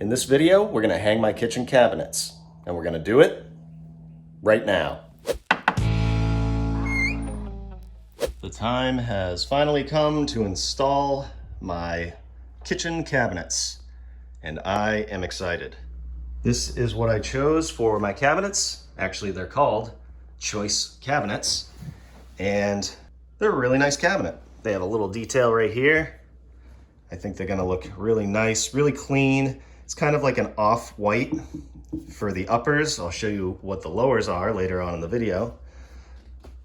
In this video, we're gonna hang my kitchen cabinets, and we're gonna do it right now. The time has finally come to install my kitchen cabinets, and I am excited. This is what I chose for my cabinets. Actually, they're called choice cabinets, and they're a really nice cabinet. They have a little detail right here. I think they're gonna look really nice, really clean. It's kind of like an off-white for the uppers. I'll show you what the lowers are later on in the video.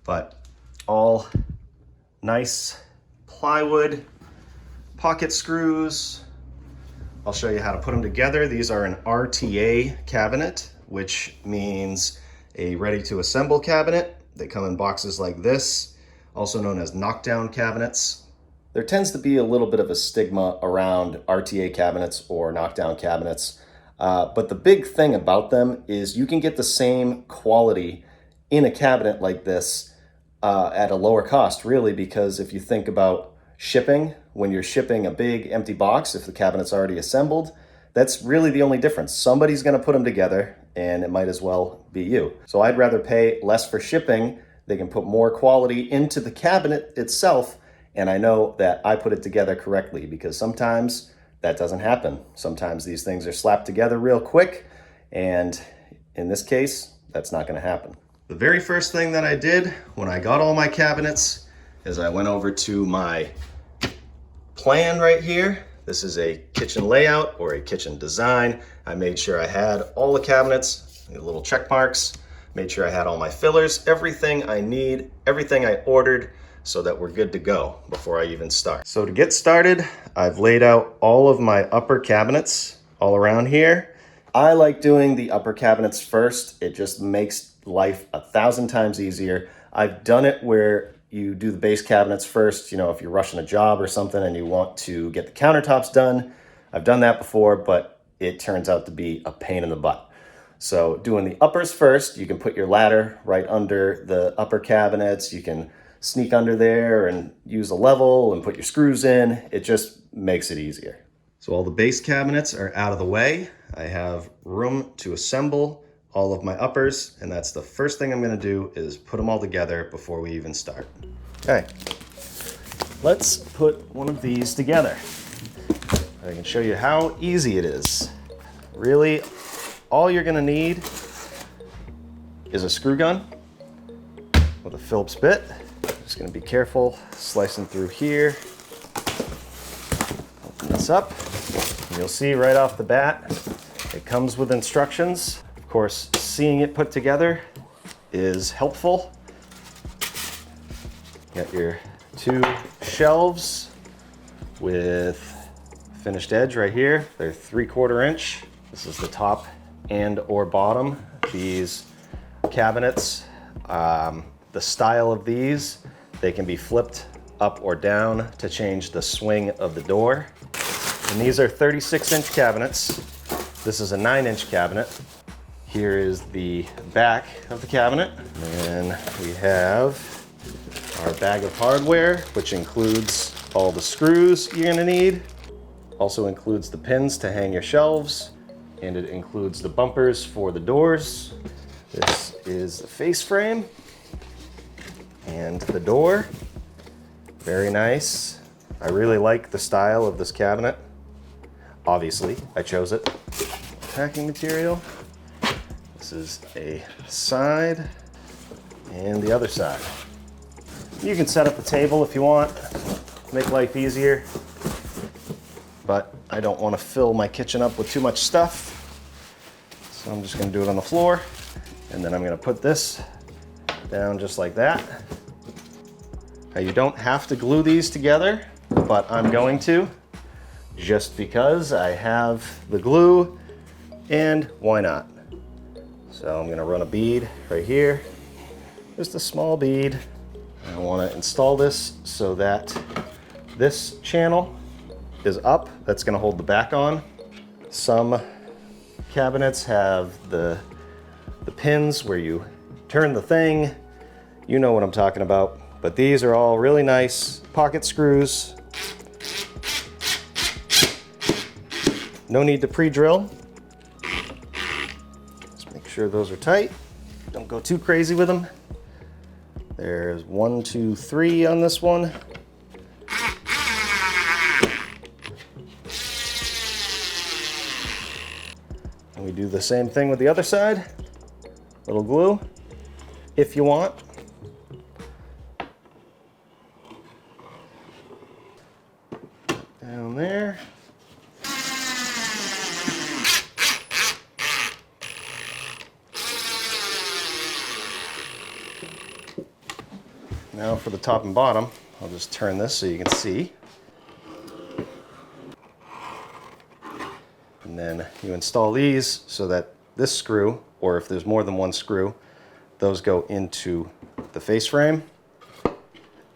But all nice plywood, pocket screws. I'll show you how to put them together. These are an RTA cabinet, which means a ready-to-assemble cabinet. They come in boxes like this, also known as knockdown cabinets. There tends to be a little bit of a stigma around RTA cabinets or knockdown cabinets, but the big thing about them is you can get the same quality in a cabinet like this at a lower cost, really, because if you think about shipping, when you're shipping a big empty box, if the cabinet's already assembled, that's really the only difference. Somebody's gonna put them together, and it might as well be you. So I'd rather pay less for shipping. They can put more quality into the cabinet itself, and I know that I put it together correctly, because sometimes that doesn't happen. Sometimes these things are slapped together real quick, and in this case, that's not gonna happen. The very first thing that I did when I got all my cabinets is I went over to my plan right here. This is a kitchen layout or a kitchen design. I made sure I had all the cabinets, the little check marks, made sure I had all my fillers, everything I need, everything I ordered, so that we're good to go before I even start. So to get started, I've laid out all of my upper cabinets all around here. I like doing the upper cabinets first. It just makes life 1,000 times easier. I've done it where you do the base cabinets first, you know, if you're rushing a job or something and you want to get the countertops done. I've done that before, but it turns out to be a pain in the butt. So doing the uppers first, you can put your ladder right under the upper cabinets. You can sneak under there and use a level and put your screws in. It just makes it easier. So all the base cabinets are out of the way. I have room to assemble all of my uppers, and that's the first thing I'm gonna do, is put them all together before we even start. Okay, let's put one of these together. I can show you how easy it is. Really, all you're gonna need is a screw gun with a Phillips bit. Just gonna be careful slicing through here. Open this up, and you'll see right off the bat, it comes with instructions. Of course, seeing it put together is helpful. You got your 2 shelves with finished edge right here. They're 3/4 inch. This is the top and or bottom. These cabinets, the style of these, they can be flipped up or down to change the swing of the door. And these are 36-inch cabinets. This is a 9-inch cabinet. Here is the back of the cabinet. And we have our bag of hardware, which includes all the screws you're gonna need. Also includes the pins to hang your shelves, and it includes the bumpers for the doors. This is the face frame and the door. Very nice. I really like the style of this cabinet. Obviously, I chose it. Packing material. This is a side and the other side. You can set up a table if you want, make life easier, but I don't want to fill my kitchen up with too much stuff. So I'm just going to do it on the floor, and then I'm going to put this down just like that. Now, you don't have to glue these together, but I'm going to, just because I have the glue, and why not? So I'm gonna run a bead right here, just a small bead. I wanna install this so that this channel is up. That's gonna hold the back on. Some cabinets have the pins where you turn the thing. You know what I'm talking about. But these are all really nice pocket screws. No need to pre-drill. Just make sure those are tight. Don't go too crazy with them. There's 1, 2, 3 on this one. And we do the same thing with the other side. Little glue, if you want. Down there. Now for the top and bottom, I'll just turn this so you can see. And then you install these so that this screw, or if there's more than one screw, those go into the face frame,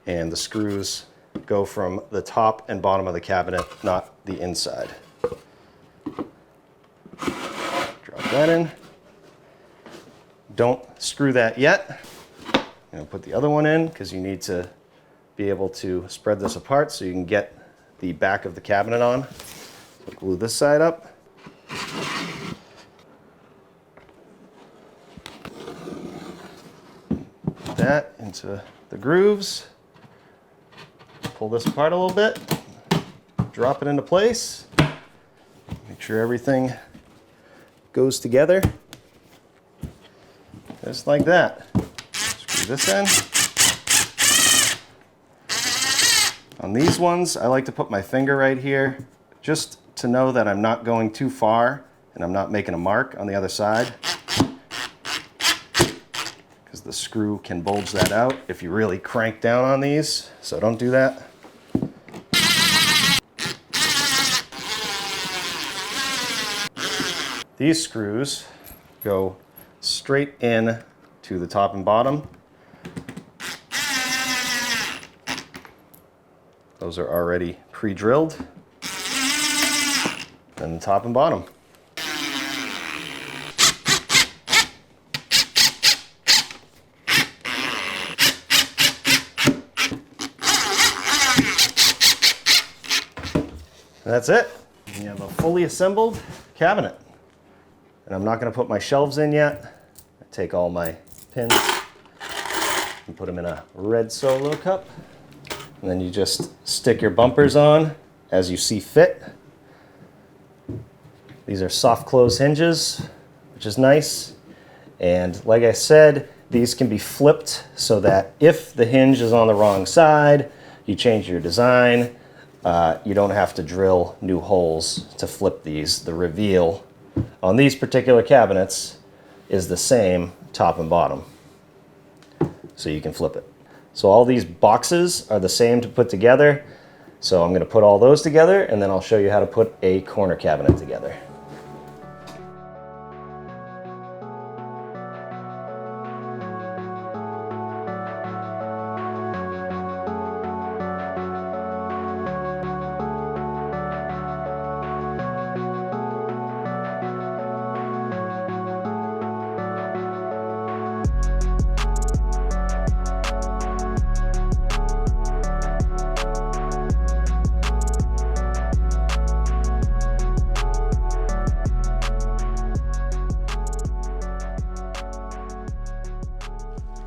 and the screws go from the top and bottom of the cabinet, not the inside. Drop that in. Don't screw that yet. Put the other one in because you need to be able to spread this apart so you can get the back of the cabinet on. So glue this side up. Put that into the grooves. Pull this apart a little bit. Drop it into place. Make sure everything goes together. Just like that. This in. On these ones, I like to put my finger right here just to know that I'm not going too far and I'm not making a mark on the other side, because the screw can bulge that out if you really crank down on these, so don't do that. These screws go straight in to the top and bottom. Those are already pre-drilled. And the top and bottom. And that's it. You have a fully assembled cabinet. And I'm not going to put my shelves in yet. I take all my pins and put them in a red Solo cup. And then you just stick your bumpers on as you see fit. These are soft close hinges, which is nice. And like I said, these can be flipped so that if the hinge is on the wrong side, you change your design. You don't have to drill new holes to flip these. The reveal on these particular cabinets is the same top and bottom, so you can flip it. So all these boxes are the same to put together. So I'm going to put all those together, and then I'll show you how to put a corner cabinet together.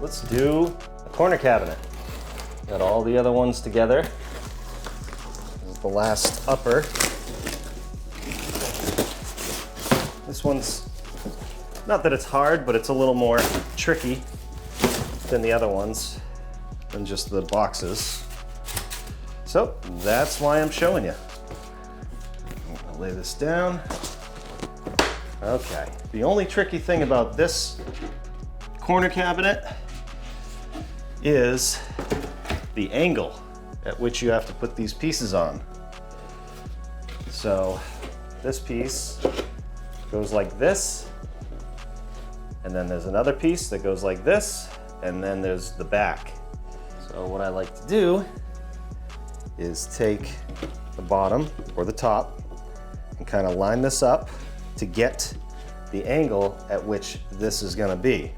Let's do a corner cabinet. Got all the other ones together. This is the last upper. This one's, not that it's hard, but it's a little more tricky than the other ones, than just the boxes. So that's why I'm showing you. I'll lay this down. Okay, the only tricky thing about this corner cabinet is the angle at which you have to put these pieces on. So this piece goes like this, and then there's another piece that goes like this, and then there's the back. So what I like to do is take the bottom or the top and kind of line this up to get the angle at which this is going to be,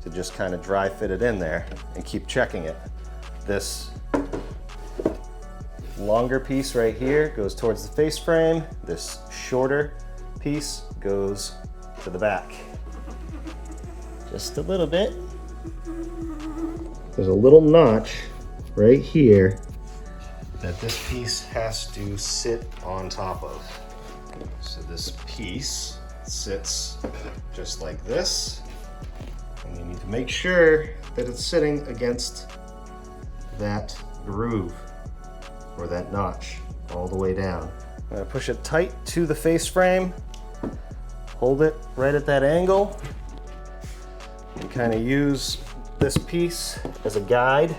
to just kind of dry fit it in there and keep checking it. This longer piece right here goes towards the face frame. This shorter piece goes to the back. Just a little bit. There's a little notch right here that this piece has to sit on top of. So this piece sits just like this, and you need to make sure that it's sitting against that groove or that notch all the way down. I'm gonna push it tight to the face frame, hold it right at that angle, and kind of use this piece as a guide.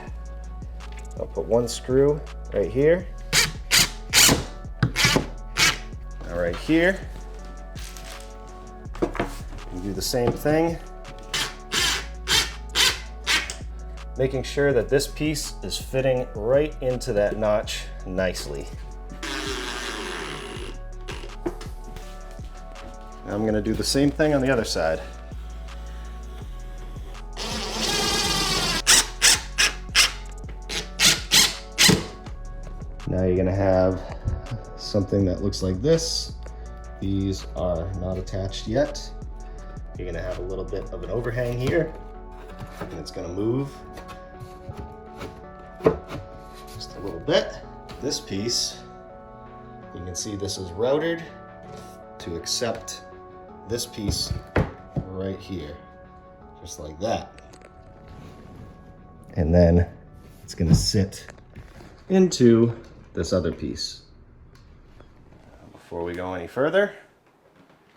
I'll put one screw right here, now right here. You do the same thing, making sure that this piece is fitting right into that notch nicely. Now I'm going to do the same thing on the other side. Now you're going to have something that looks like this. These are not attached yet. You're going to have a little bit of an overhang here, and it's going to move just a little bit. This piece, you can see this is routed to accept this piece right here, just like that. And then it's going to sit into this other piece. Before we go any further,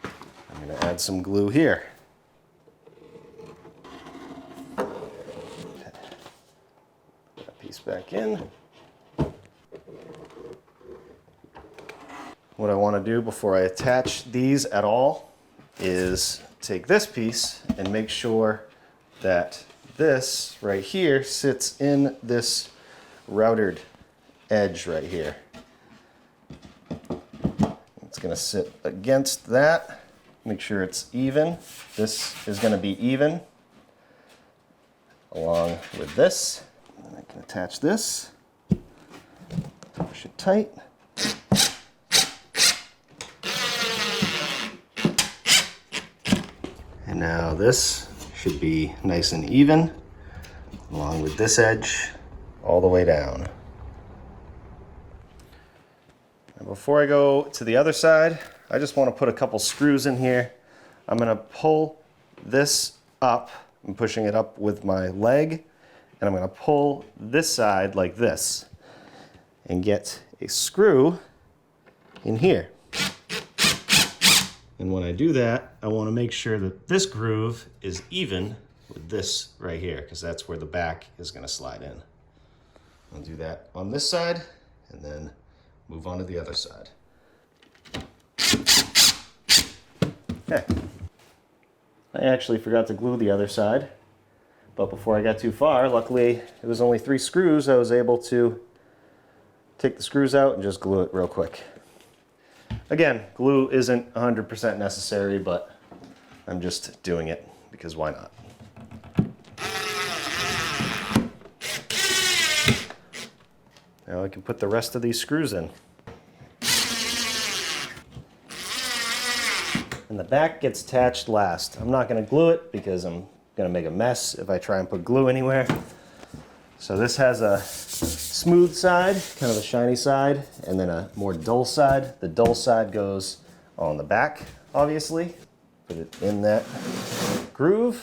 I'm going to add some glue here. Put that piece back in. What I want to do before I attach these at all is take this piece and make sure that this right here sits in this routed edge right here. It's going to sit against that. Make sure it's even. This is going to be even along with this. And I can attach this. Push it tight. And now this should be nice and even along with this edge all the way down. And before I go to the other side, I just want to put a couple screws in here. I'm going to pull this up. I'm pushing it up with my leg, and I'm going to pull this side like this and get a screw in here. And when I do that, I want to make sure that this groove is even with this right here, because that's where the back is going to slide in. I'll do that on this side and then move on to the other side. Okay. I actually forgot to glue the other side, but before I got too far, luckily it was only 3 screws. I was able to take the screws out and just glue it real quick. Again, glue isn't 100% necessary, but I'm just doing it because why not? Now I can put the rest of these screws in. And the back gets attached last. I'm not going to glue it because I'm going to make a mess if I try and put glue anywhere. So this has a smooth side, kind of a shiny side, and then a more dull side. The dull side goes on the back, obviously. Put it in that groove,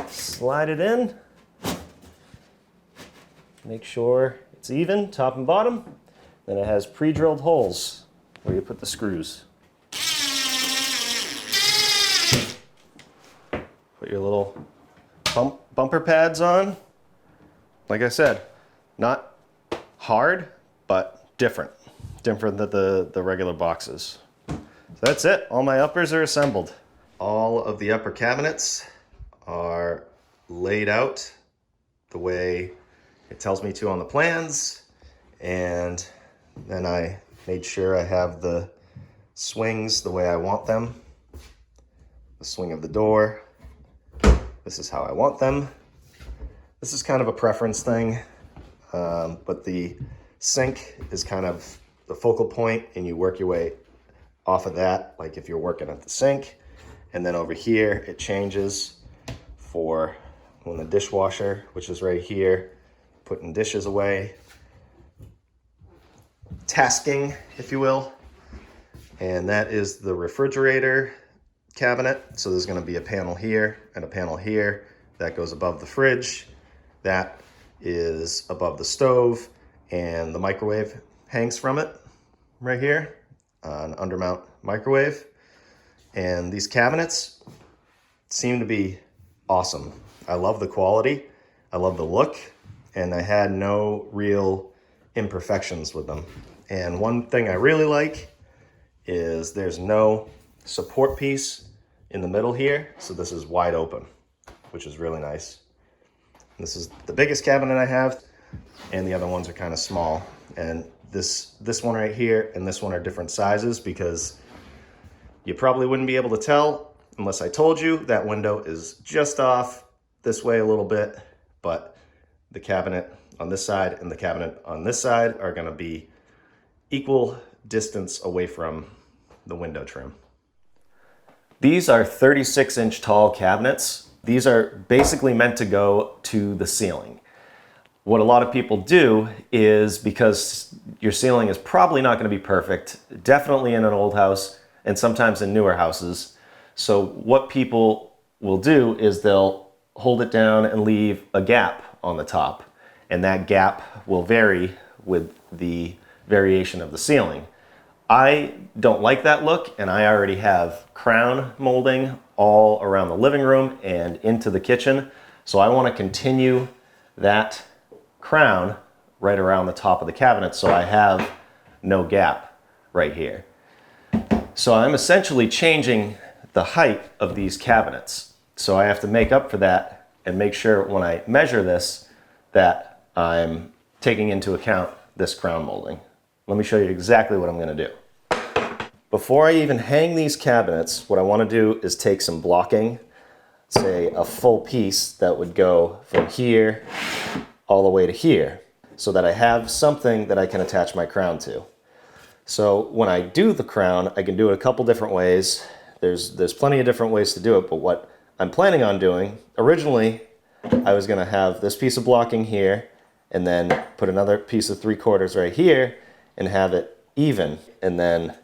slide it in, make sure it's even, top and bottom. Then it has pre-drilled holes where you put the screws. Put your little bumper pads on. Like I said, not hard, but different than the regular boxes. So that's it. All my uppers are assembled. All of the upper cabinets are laid out the way it tells me to on the plans. And then I made sure I have the swings the way I want them. The swing of the door. This is how I want them. This is kind of a preference thing, but the sink is kind of the focal point, and you work your way off of that, like if you're working at the sink. And then over here, it changes for when the dishwasher, which is right here, putting dishes away, tasking, if you will. And that is the refrigerator cabinet. So there's going to be a panel here and a panel here that goes above the fridge. That is above the stove, and the microwave hangs from it right here, an undermount microwave. And these cabinets seem to be awesome. I love the quality, I love the look, and I had no real imperfections with them. And one thing I really like is there's no support piece in the middle here, so this is wide open, which is really nice. This is the biggest cabinet I have, and the other ones are kind of small. And this one right here and this one are different sizes, because you probably wouldn't be able to tell unless I told you that window is just off this way a little bit, but the cabinet on this side and the cabinet on this side are going to be equal distance away from the window trim. These are 36-inch tall cabinets. These are basically meant to go to the ceiling. What a lot of people do is, because your ceiling is probably not going to be perfect, definitely in an old house and sometimes in newer houses. So what people will do is they'll hold it down and leave a gap on the top, and that gap will vary with the variation of the ceiling. I don't like that look, and I already have crown molding all around the living room and into the kitchen. So I want to continue that crown right around the top of the cabinet, so I have no gap right here. So I'm essentially changing the height of these cabinets. So I have to make up for that and make sure when I measure this that I'm taking into account this crown molding. Let me show you exactly what I'm going to do. Before I even hang these cabinets, what I want to do is take some blocking, say a full piece that would go from here all the way to here, so that I have something that I can attach my crown to. So when I do the crown, I can do it a couple different ways. There's plenty of different ways to do it, but what I'm planning on doing, originally I was going to have this piece of blocking here and then put another piece of 3/4 right here and have it even, and then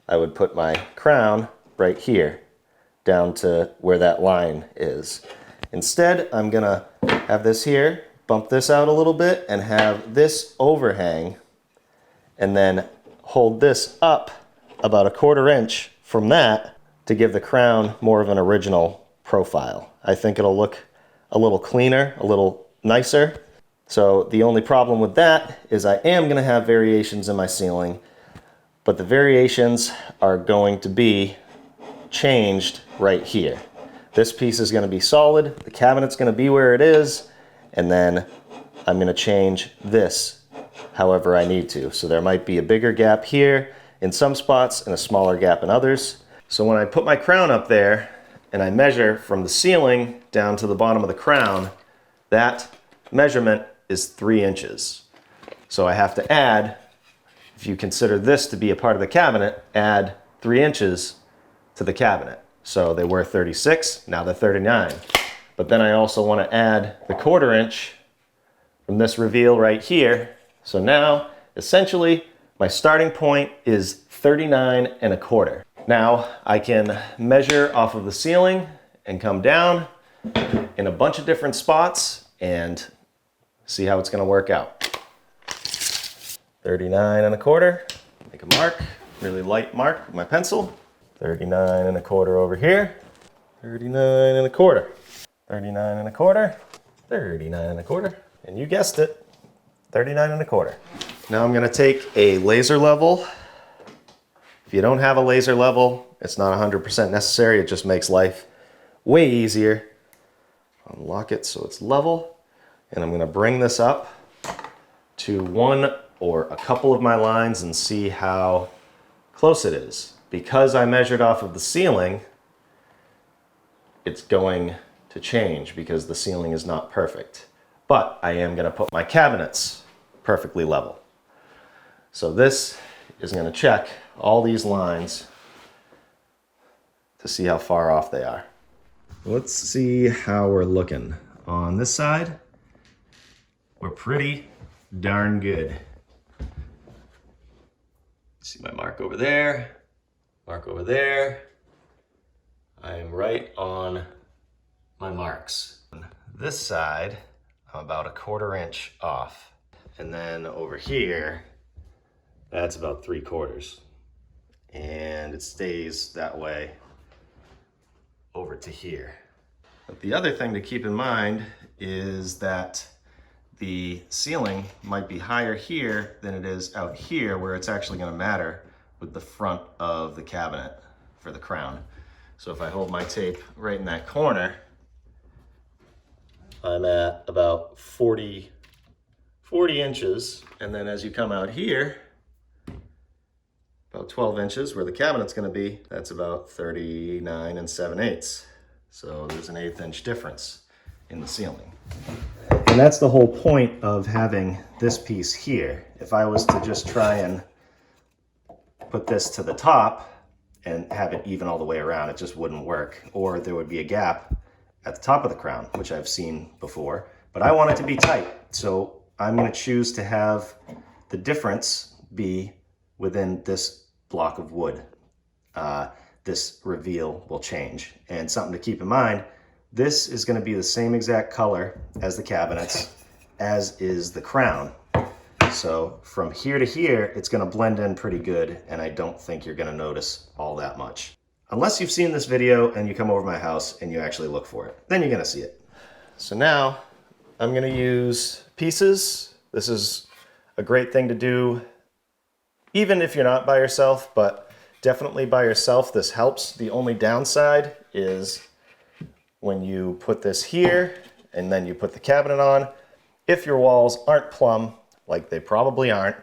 I would put my crown right here down to where that line is. Instead, I'm going to have this here, bump this out a little bit, and have this overhang, and then hold this up about 1/4 inch from that to give the crown more of an original profile. I think it'll look a little cleaner, a little nicer. So the only problem with that is I am going to have variations in my ceiling, but the variations are going to be changed right here. This piece is going to be solid, the cabinet's going to be where it is, and then I'm going to change this however I need to. So there might be a bigger gap here in some spots and a smaller gap in others. So when I put my crown up there and I measure from the ceiling down to the bottom of the crown, that measurement is 3 inches. So I have to add, if you consider this to be a part of the cabinet, add 3 inches to the cabinet. So they were 36, now they're 39. But then I also want to add the 1/4 inch from this reveal right here. So now, essentially, my starting point is 39 1/4. Now I can measure off of the ceiling and come down in a bunch of different spots and see how it's going to work out. 39 1/4, make a mark, really light mark with my pencil. 39 1/4 over here, 39 1/4, 39 1/4, 39 1/4, and you guessed it, 39 1/4. Now I'm going to take a laser level. If you don't have a laser level, it's not 100% necessary, it just makes life way easier. Unlock it so it's level, and I'm going to bring this up to one or a couple of my lines and see how close it is. Because I measured off of the ceiling, it's going to change because the ceiling is not perfect. But I am going to put my cabinets perfectly level. So this is going to check all these lines to see how far off they are. Let's see how we're looking. On this side, we're pretty darn good. See my mark over there, mark over there. I am right on my marks. On this side, I'm about 1/4 inch off. And then over here, that's about 3/4. And it stays that way over to here. But the other thing to keep in mind is that the ceiling might be higher here than it is out here, where it's actually going to matter with the front of the cabinet for the crown. So if I hold my tape right in that corner, I'm at about 40 inches. And then as you come out here, about 12 inches where the cabinet's going to be, that's about 39 7/8. So there's an 1/8 inch difference in the ceiling. And that's the whole point of having this piece here. If I was to just try and put this to the top and have it even all the way around, it just wouldn't work. Or there would be a gap at the top of the crown, which I've seen before, but I want it to be tight. So I'm going to choose to have the difference be within this block of wood. This reveal will change. And something to keep in mind, this is going to be the same exact color as the cabinets, as is the crown. So from here to here, it's going to blend in pretty good, and I don't think you're going to notice all that much. Unless you've seen this video and you come over to my house and you actually look for it, then you're going to see it. So now I'm going to use pieces. This is a great thing to do even if you're not by yourself, but definitely by yourself, this helps. The only downside is when you put this here and then you put the cabinet on, if your walls aren't plumb, like they probably aren't,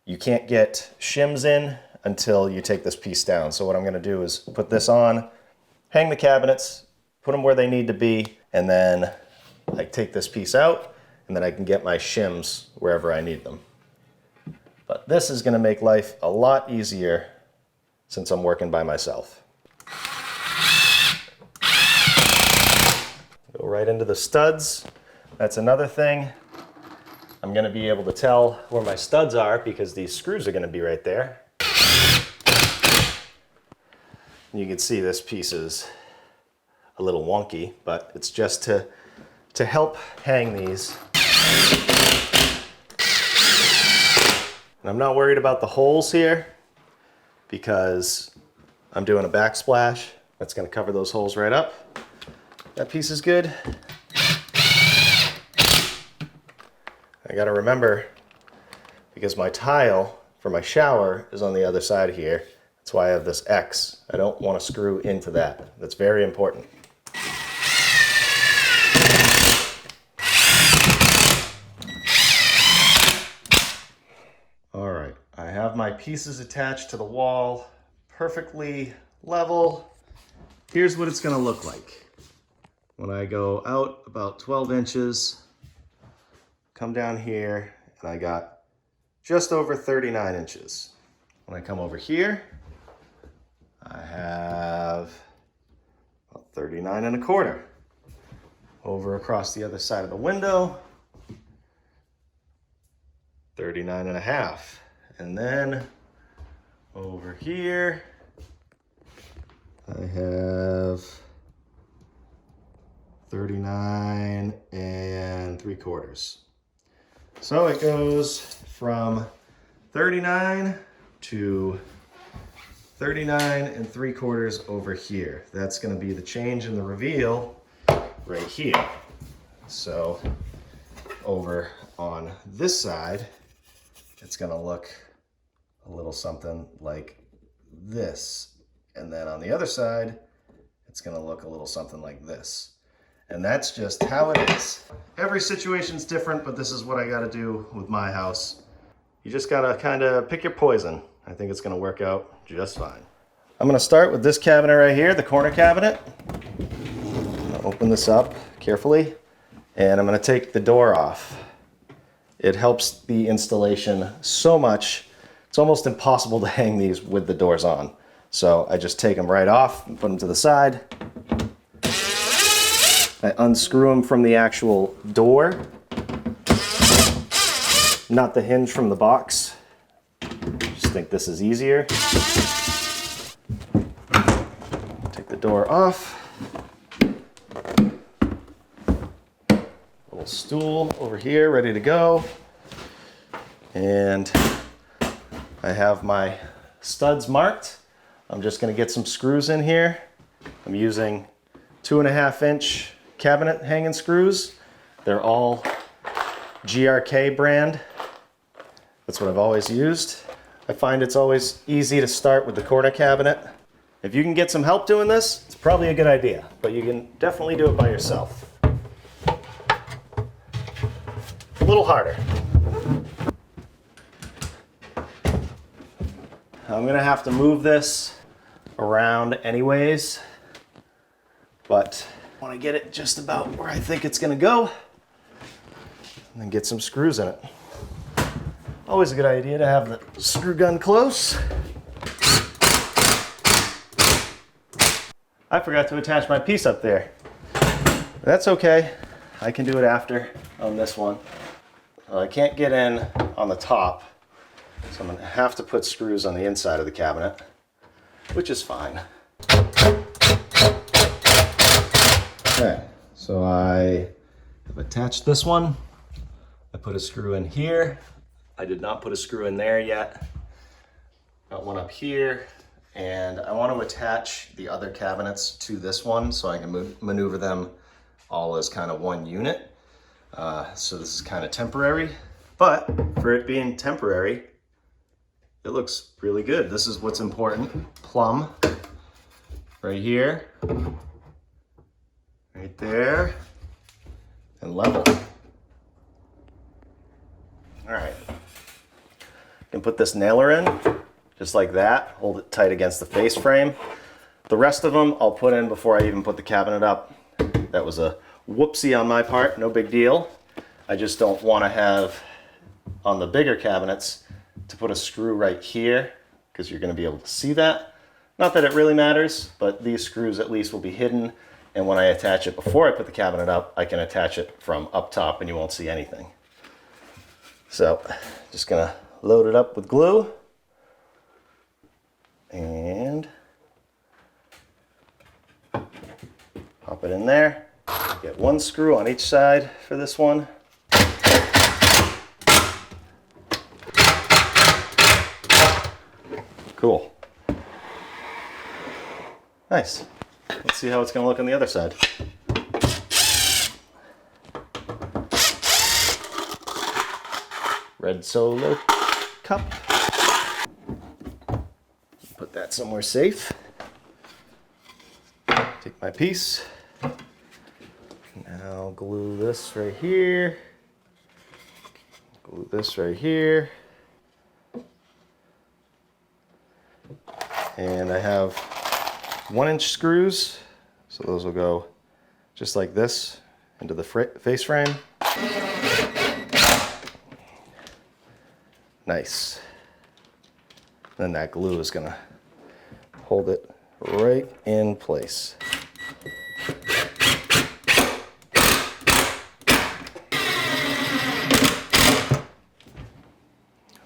you can't get shims in until you take this piece down. So what I'm going to do is put this on, hang the cabinets, put them where they need to be, and then I take this piece out, and then I can get my shims wherever I need them. But this is going to make life a lot easier since I'm working by myself. Go right into the studs. That's another thing. I'm going to be able to tell where my studs are because these screws are going to be right there. You can see this piece is a little wonky, but it's just to help hang these. And I'm not worried about the holes here because I'm doing a backsplash. That's going to cover those holes right up. That piece is good. I got to remember, because my tile for my shower is on the other side here, that's why I have this X. I don't want to screw into that. That's very important. All right, I have my pieces attached to the wall, perfectly level. Here's what it's going to look like. When I go out about 12 inches, come down here, and I got just over 39 inches. When I come over here, I have about 39 1/4. Over across the other side of the window, 39 1/2. And then over here, I have 39 3/4. So it goes from 39 to 39 3/4 over here. That's going to be the change in the reveal right here. So over on this side, it's going to look a little something like this. And then on the other side, it's going to look a little something like this. And that's just how it is. Every situation's different, but this is what I got to do with my house. You just got to kind of pick your poison. I think it's going to work out just fine. I'm going to start with this cabinet right here, the corner cabinet. I'm going to open this up carefully, and I'm going to take the door off. It helps the installation so much It's almost impossible to hang these with the doors on. So I just take them right off and put them to the side. I unscrew them from the actual door, not the hinge from the box. Just think this is easier. Take the door off. Little stool over here ready to go. And I have my studs marked. I'm just going to get some screws in here. I'm using 2.5 inch cabinet hanging screws. They're all GRK brand. That's what I've always used. I find it's always easy to start with the corner cabinet. If you can get some help doing this, it's probably a good idea, but you can definitely do it by yourself. A little harder. I'm gonna have to move this around anyways, but I want to get it just about where I think it's gonna go and then get some screws in it. Always a good idea to have the screw gun close. I forgot to attach my piece up there. That's okay, I can do it after on this one. I can't get in on the top, so I'm going to have to put screws on the inside of the cabinet, which is fine. Okay, so I have attached this one. I put a screw in here. I did not put a screw in there yet. Got one up here, and I want to attach the other cabinets to this one so I can maneuver them all as kind of one unit. So this is kind of temporary, but for it being temporary, it looks really good. This is what's important. Plumb right here, right there, and level. All right, you can put this nailer in just like that. Hold it tight against the face frame. The rest of them I'll put in before I even put the cabinet up. That was a whoopsie on my part, no big deal. I just don't want to have on the bigger cabinets to put a screw right here because you're going to be able to see that. Not that it really matters, but these screws at least will be hidden, and when I attach it before I put the cabinet up, I can attach it from up top and you won't see anything. So just going to load it up with glue and pop it in there. Get one screw on each side for this one. Cool. Nice. Let's see how it's going to look on the other side. Red Solo cup. Put that somewhere safe. Take my piece. Now glue this right here. Glue this right here. And I have 1-inch screws, so those will go just like this into the face frame. Nice. Then that glue is gonna hold it right in place.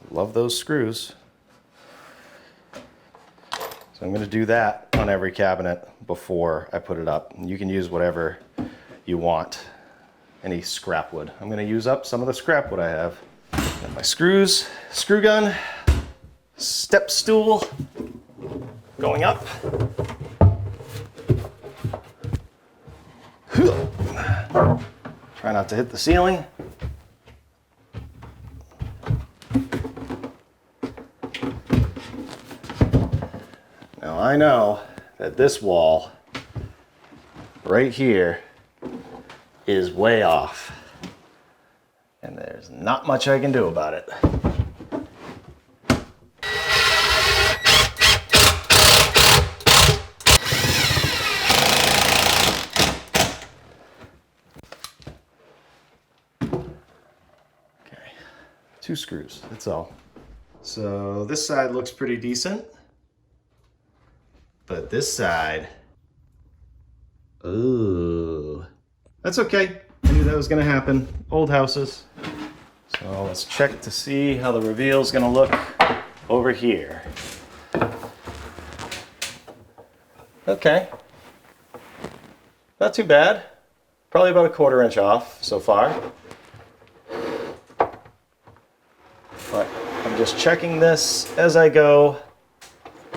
Love those screws. So I'm going to do that on every cabinet before I put it up. You can use whatever you want, any scrap wood. I'm going to use up some of the scrap wood I have. Got my screws, screw gun, step stool going up. Try not to hit the ceiling. Now I know that this wall right here is way off, and there's not much I can do about it. Okay, 2 screws, that's all. So this side looks pretty decent, but this side, ooh, that's okay. I knew that was gonna happen. Old houses. So let's check to see how the reveal is gonna look over here. Okay, not too bad. Probably about a 1/4 inch off so far. But I'm just checking this as I go,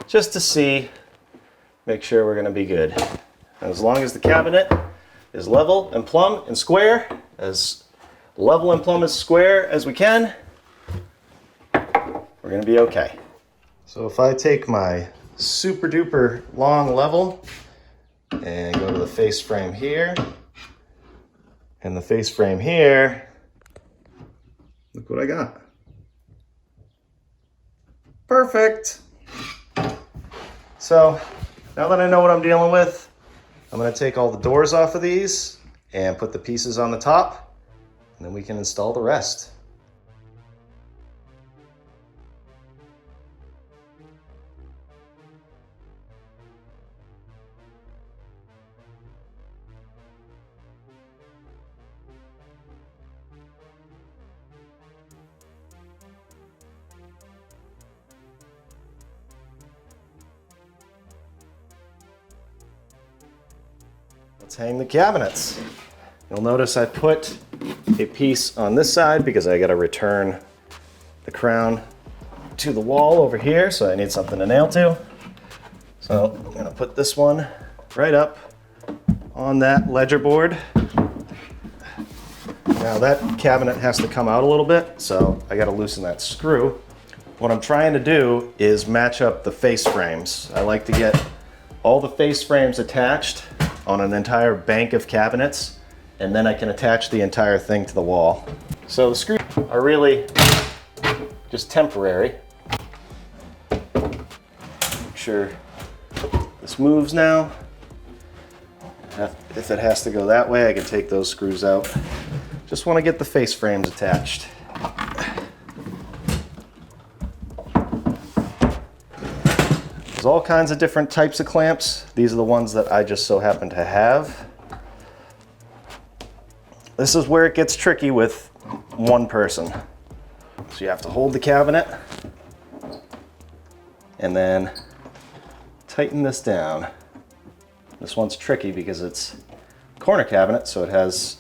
just to see, make sure we're gonna be good. And as long as the cabinet is level and plumb and square, as level and plumb and square as we can, we're gonna be okay. So if I take my super duper long level and go to the face frame here, and the face frame here, look what I got. Perfect. So now that I know what I'm dealing with, I'm going to take all the doors off of these and put the pieces on the top, and then we can install the rest. Let's hang the cabinets. You'll notice I put a piece on this side because I got to return the crown to the wall over here, so I need something to nail to. So I'm going to put this one right up on that ledger board. Now that cabinet has to come out a little bit, so I got to loosen that screw. What I'm trying to do is match up the face frames. I like to get all the face frames attached on an entire bank of cabinets, and then I can attach the entire thing to the wall. So the screws are really just temporary. Make sure this moves now. If it has to go that way, I can take those screws out. Just want to get the face frames attached. There's all kinds of different types of clamps. These are the ones that I just so happen to have. This is where it gets tricky with one person. So you have to hold the cabinet and then tighten this down. This one's tricky because it's a corner cabinet, so it has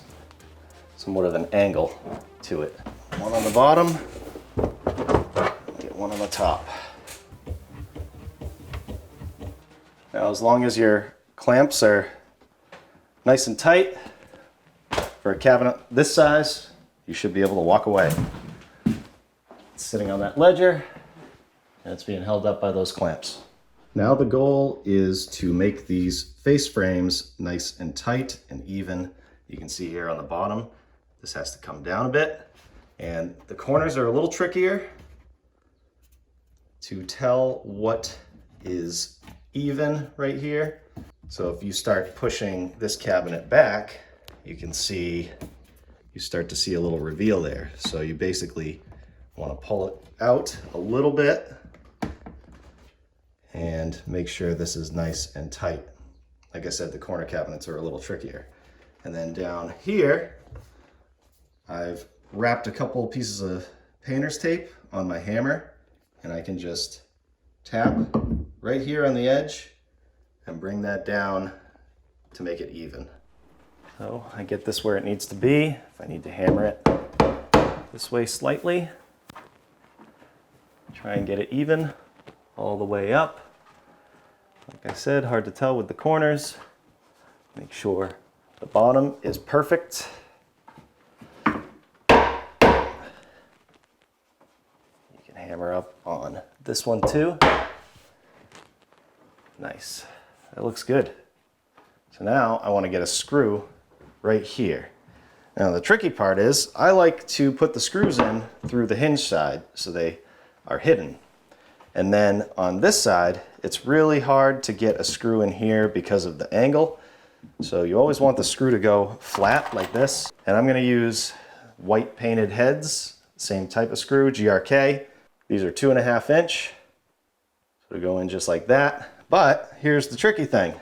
somewhat of an angle to it. One on the bottom, get one on the top. Now, as long as your clamps are nice and tight for a cabinet this size, you should be able to walk away. It's sitting on that ledger, and it's being held up by those clamps. Now the goal is to make these face frames nice and tight and even. You can see here on the bottom, this has to come down a bit, and the corners are a little trickier to tell what is even right here. So if you start pushing this cabinet back, you can see, you start to see a little reveal there. So you basically want to pull it out a little bit and make sure this is nice and tight. Like I said, the corner cabinets are a little trickier. And then down here, I've wrapped a couple pieces of painter's tape on my hammer, and I can just tap right here on the edge and bring that down to make it even. So I get this where it needs to be. If I need to hammer it this way slightly, try and get it even all the way up. Like I said, hard to tell with the corners. Make sure the bottom is perfect. You can hammer up on this one too. Nice, that looks good. So now I want to get a screw right here. Now the tricky part is I like to put the screws in through the hinge side so they are hidden. And then on this side, it's really hard to get a screw in here because of the angle. So you always want the screw to go flat like this. And I'm going to use white painted heads, same type of screw, GRK. These are 2.5 inch. So they go in just like that. But here's the tricky thing.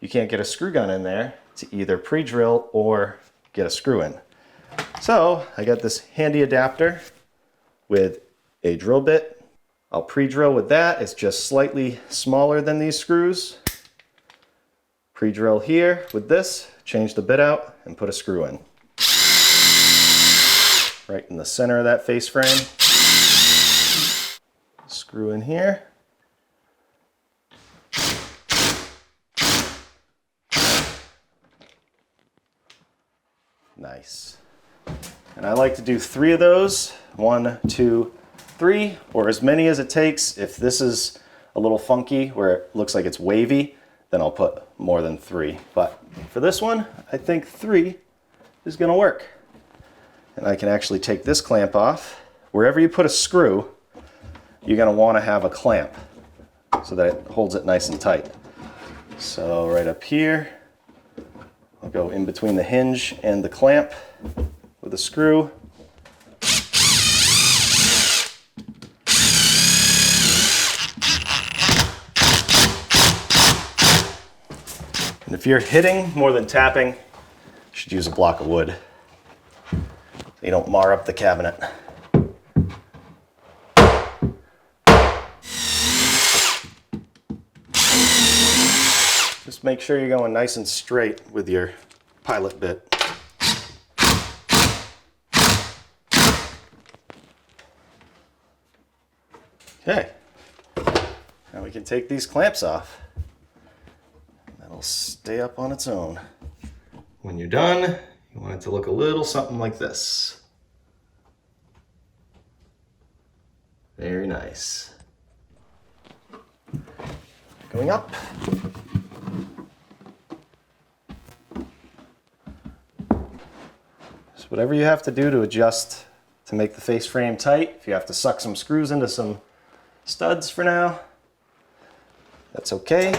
You can't get a screw gun in there to either pre-drill or get a screw in. So I got this handy adapter with a drill bit. I'll pre-drill with that. It's just slightly smaller than these screws. Pre-drill here with this, change the bit out, and put a screw in. Right in the center of that face frame. Screw in here. Nice. And I like to do 3 of those. 1, 2, 3, or as many as it takes. If this is a little funky where it looks like it's wavy, then I'll put more than 3. But for this one, I think 3 is gonna work. And I can actually take this clamp off. Wherever you put a screw, you're gonna wanna have a clamp so that it holds it nice and tight. So right up here, I'll go in between the hinge and the clamp with a screw. And if you're hitting more than tapping, you should use a block of wood so you don't mar up the cabinet. Just make sure you're going nice and straight with your pilot bit. Okay, now we can take these clamps off. That'll stay up on its own. When you're done, you want it to look a little something like this. Very nice. Going up. So whatever you have to do to adjust to make the face frame tight, if you have to suck some screws into some studs for now, that's okay.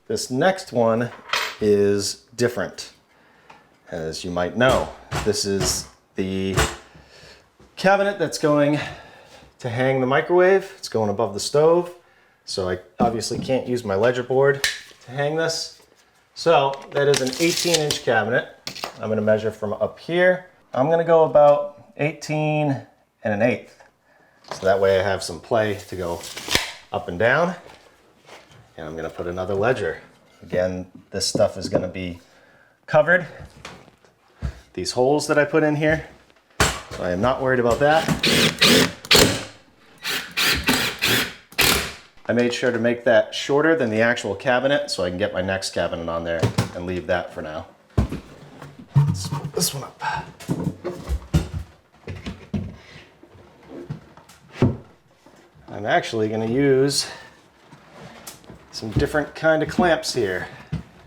This next one is different, as you might know. This is the cabinet that's going to hang the microwave. It's going above the stove, so I obviously can't use my ledger board to hang this. So that is an 18-inch cabinet. I'm going to measure from up here. I'm going to go about 18 1/8. So that way I have some play to go up and down. And I'm going to put another ledger. Again, this stuff is going to be covered. These holes that I put in here, so I am not worried about that. I made sure to make that shorter than the actual cabinet so I can get my next cabinet on there and leave that for now. Let's put this one up. I'm actually going to use some different kind of clamps here.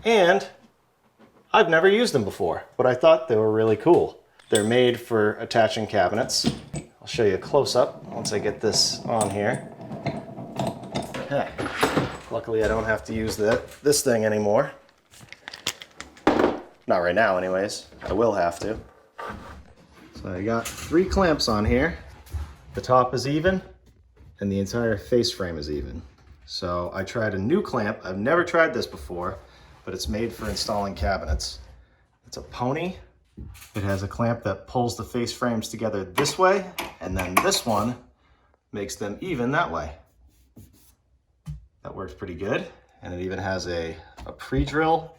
And I've never used them before, but I thought they were really cool. They're made for attaching cabinets. I'll show you a close-up once I get this on here. Okay. Luckily I don't have to use this thing anymore. Not right now anyways. I will have to. So I got 3 clamps on here. The top is even and the entire face frame is even. So I tried a new clamp. I've never tried this before, but it's made for installing cabinets. It's a pony. It has a clamp that pulls the face frames together this way, and then this one makes them even that way. That works pretty good. And it even has a pre-drill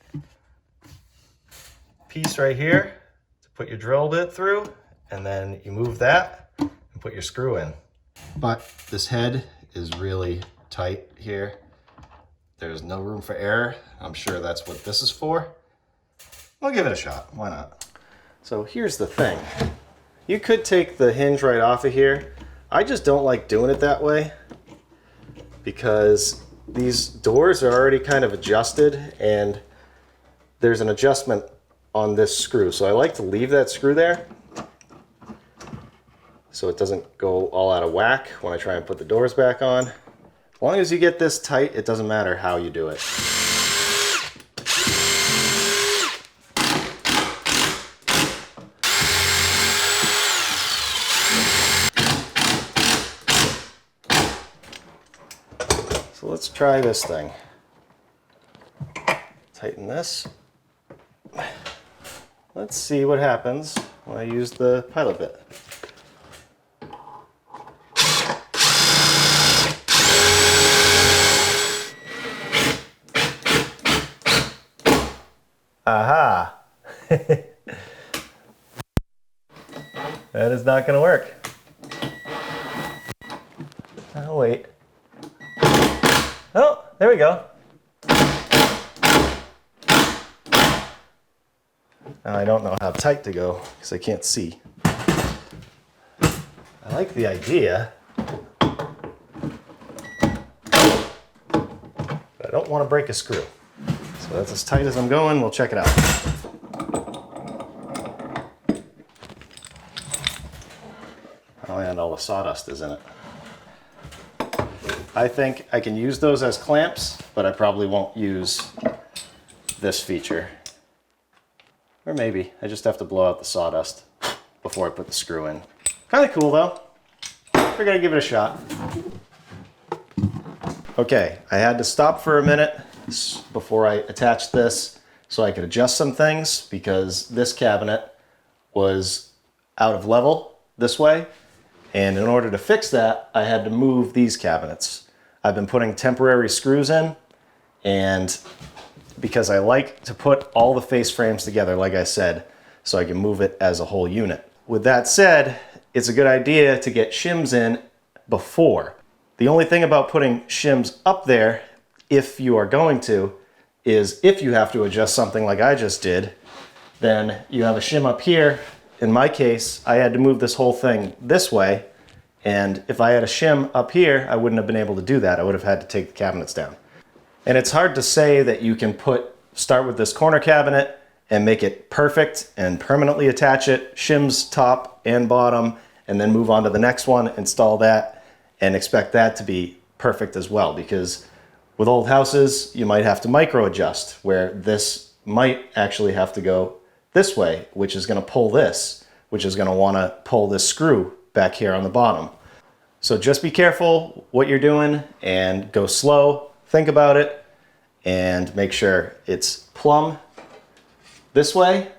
piece right here to put your drill bit through, and then you move that and put your screw in. But this head is really tight here. There's no room for error. I'm sure that's what this is for. I'll give it a shot. Why not? So here's the thing. You could take the hinge right off of here. I just don't like doing it that way because these doors are already kind of adjusted and there's an adjustment on this screw. So I like to leave that screw there so it doesn't go all out of whack when I try and put the doors back on. long as you get this tight, it doesn't matter how you do it. So let's try this thing. Tighten this. Let's see what happens when I use the pilot bit. Aha! That is not going to work. Oh, wait. Oh, there we go. Now I don't know how tight to go because I can't see. I like the idea, but I don't want to break a screw. So that's as tight as I'm going. We'll check it out. Oh, and all the sawdust is in it. I think I can use those as clamps, but I probably won't use this feature. Or maybe I just have to blow out the sawdust before I put the screw in. Kind of cool though. Figured I'd give it a shot. Okay, I had to stop for a minute before I attached this so I could adjust some things because this cabinet was out of level this way. And in order to fix that, I had to move these cabinets. I've been putting temporary screws in, and because I like to put all the face frames together, like I said, so I can move it as a whole unit. With that said, it's a good idea to get shims in before. The only thing about putting shims up there, if you are going to, is if you have to adjust something like I just did, then you have a shim up here. In my case, I had to move this whole thing this way, and if I had a shim up here, I wouldn't have been able to do that. I would have had to take the cabinets down. And it's hard to say that you can start with this corner cabinet and make it perfect and permanently attach it, shims top and bottom, and then move on to the next one, install that, and expect that to be perfect as well. Because with old houses, you might have to micro adjust, where this might actually have to go this way, which is going to pull this, which is going to want to pull this screw back here on the bottom. So just be careful what you're doing and go slow. Think about it and make sure it's plumb this way,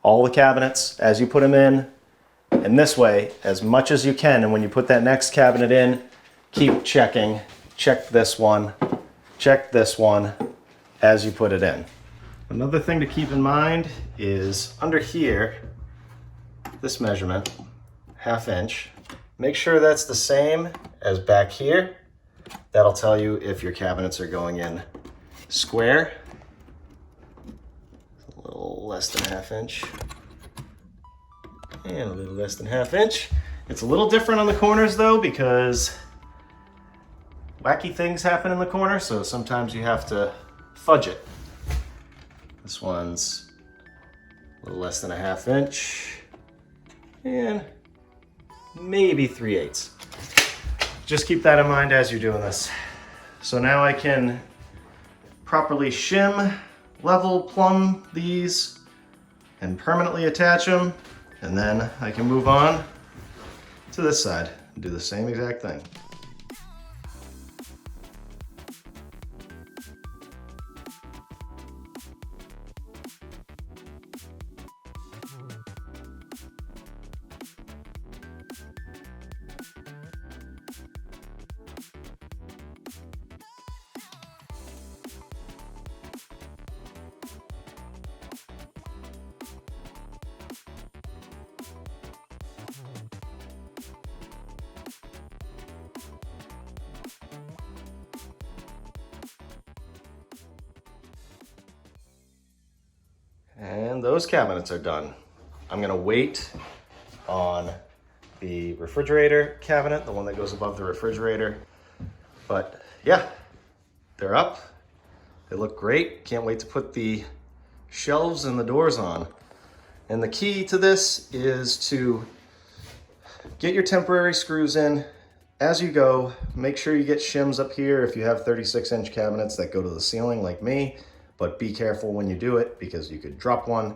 all the cabinets as you put them in, and this way as much as you can. And when you put that next cabinet in, keep checking. Check this one as you put it in. Another thing to keep in mind is under here, this measurement, 1/2 inch. Make sure that's the same as back here. That'll tell you if your cabinets are going in square. A little less than 1/2 inch. And a little less than 1/2 inch. It's a little different on the corners though, because wacky things happen in the corner, so sometimes you have to fudge it. This one's a little less than 1/2 inch. And maybe 3/8. Just keep that in mind as you're doing this. So now I can properly shim, level, plumb these, and permanently attach them. And then I can move on to this side and do the same exact thing. And those cabinets are done. I'm gonna wait on the refrigerator cabinet, the one that goes above the refrigerator. But yeah, they're up. They look great. Can't wait to put the shelves and the doors on. And the key to this is to get your temporary screws in as you go, make sure you get shims up here if you have 36-inch cabinets that go to the ceiling like me, but be careful when you do it because you could drop one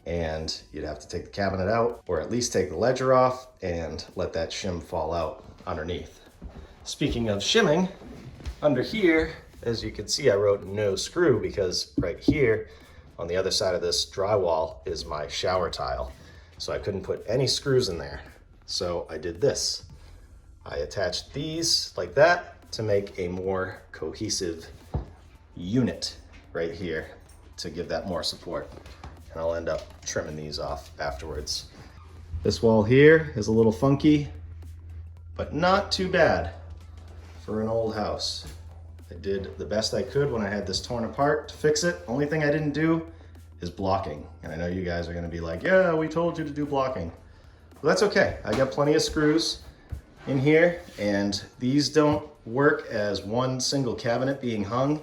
and you'd have to take the cabinet out, or at least take the ledger off and let that shim fall out underneath. Speaking of shimming, under here, as you can see, I wrote no screw because right here on the other side of this drywall is my shower tile. So I couldn't put any screws in there. So I did this. I attached these like that to make a more cohesive unit right here to give that more support. And I'll end up trimming these off afterwards. This wall here is a little funky, but not too bad for an old house. I did the best I could when I had this torn apart to fix it. Only thing I didn't do is blocking. And I know you guys are gonna be like, yeah, we told you to do blocking. Well, that's okay. I got plenty of screws in here, and these don't work as one single cabinet being hung.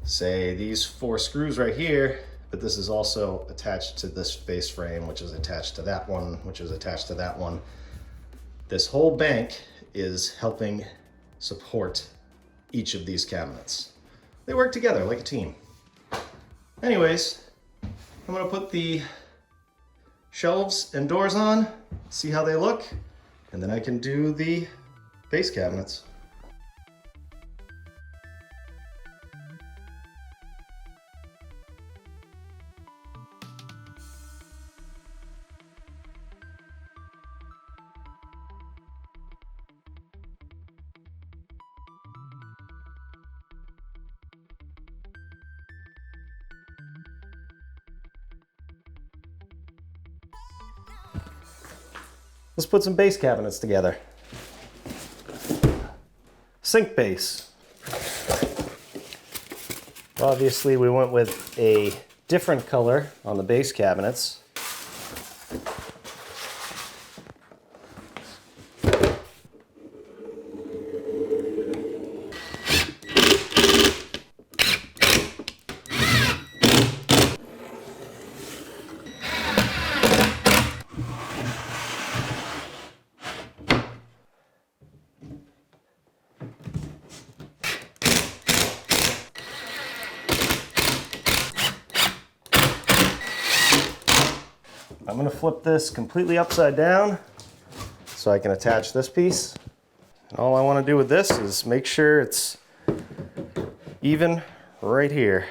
Say these 4 screws right here, but this is also attached to this face frame, which is attached to that one, which is attached to that one. This whole bank is helping support each of these cabinets. They work together like a team. Anyways, I'm gonna put the shelves and doors on, see how they look, and then I can do the base cabinets. Let's put some base cabinets together. Sink base. Obviously, we went with a different color on the base cabinets. I'm going to flip this completely upside down so I can attach this piece. And all I want to do with this is make sure it's even right here.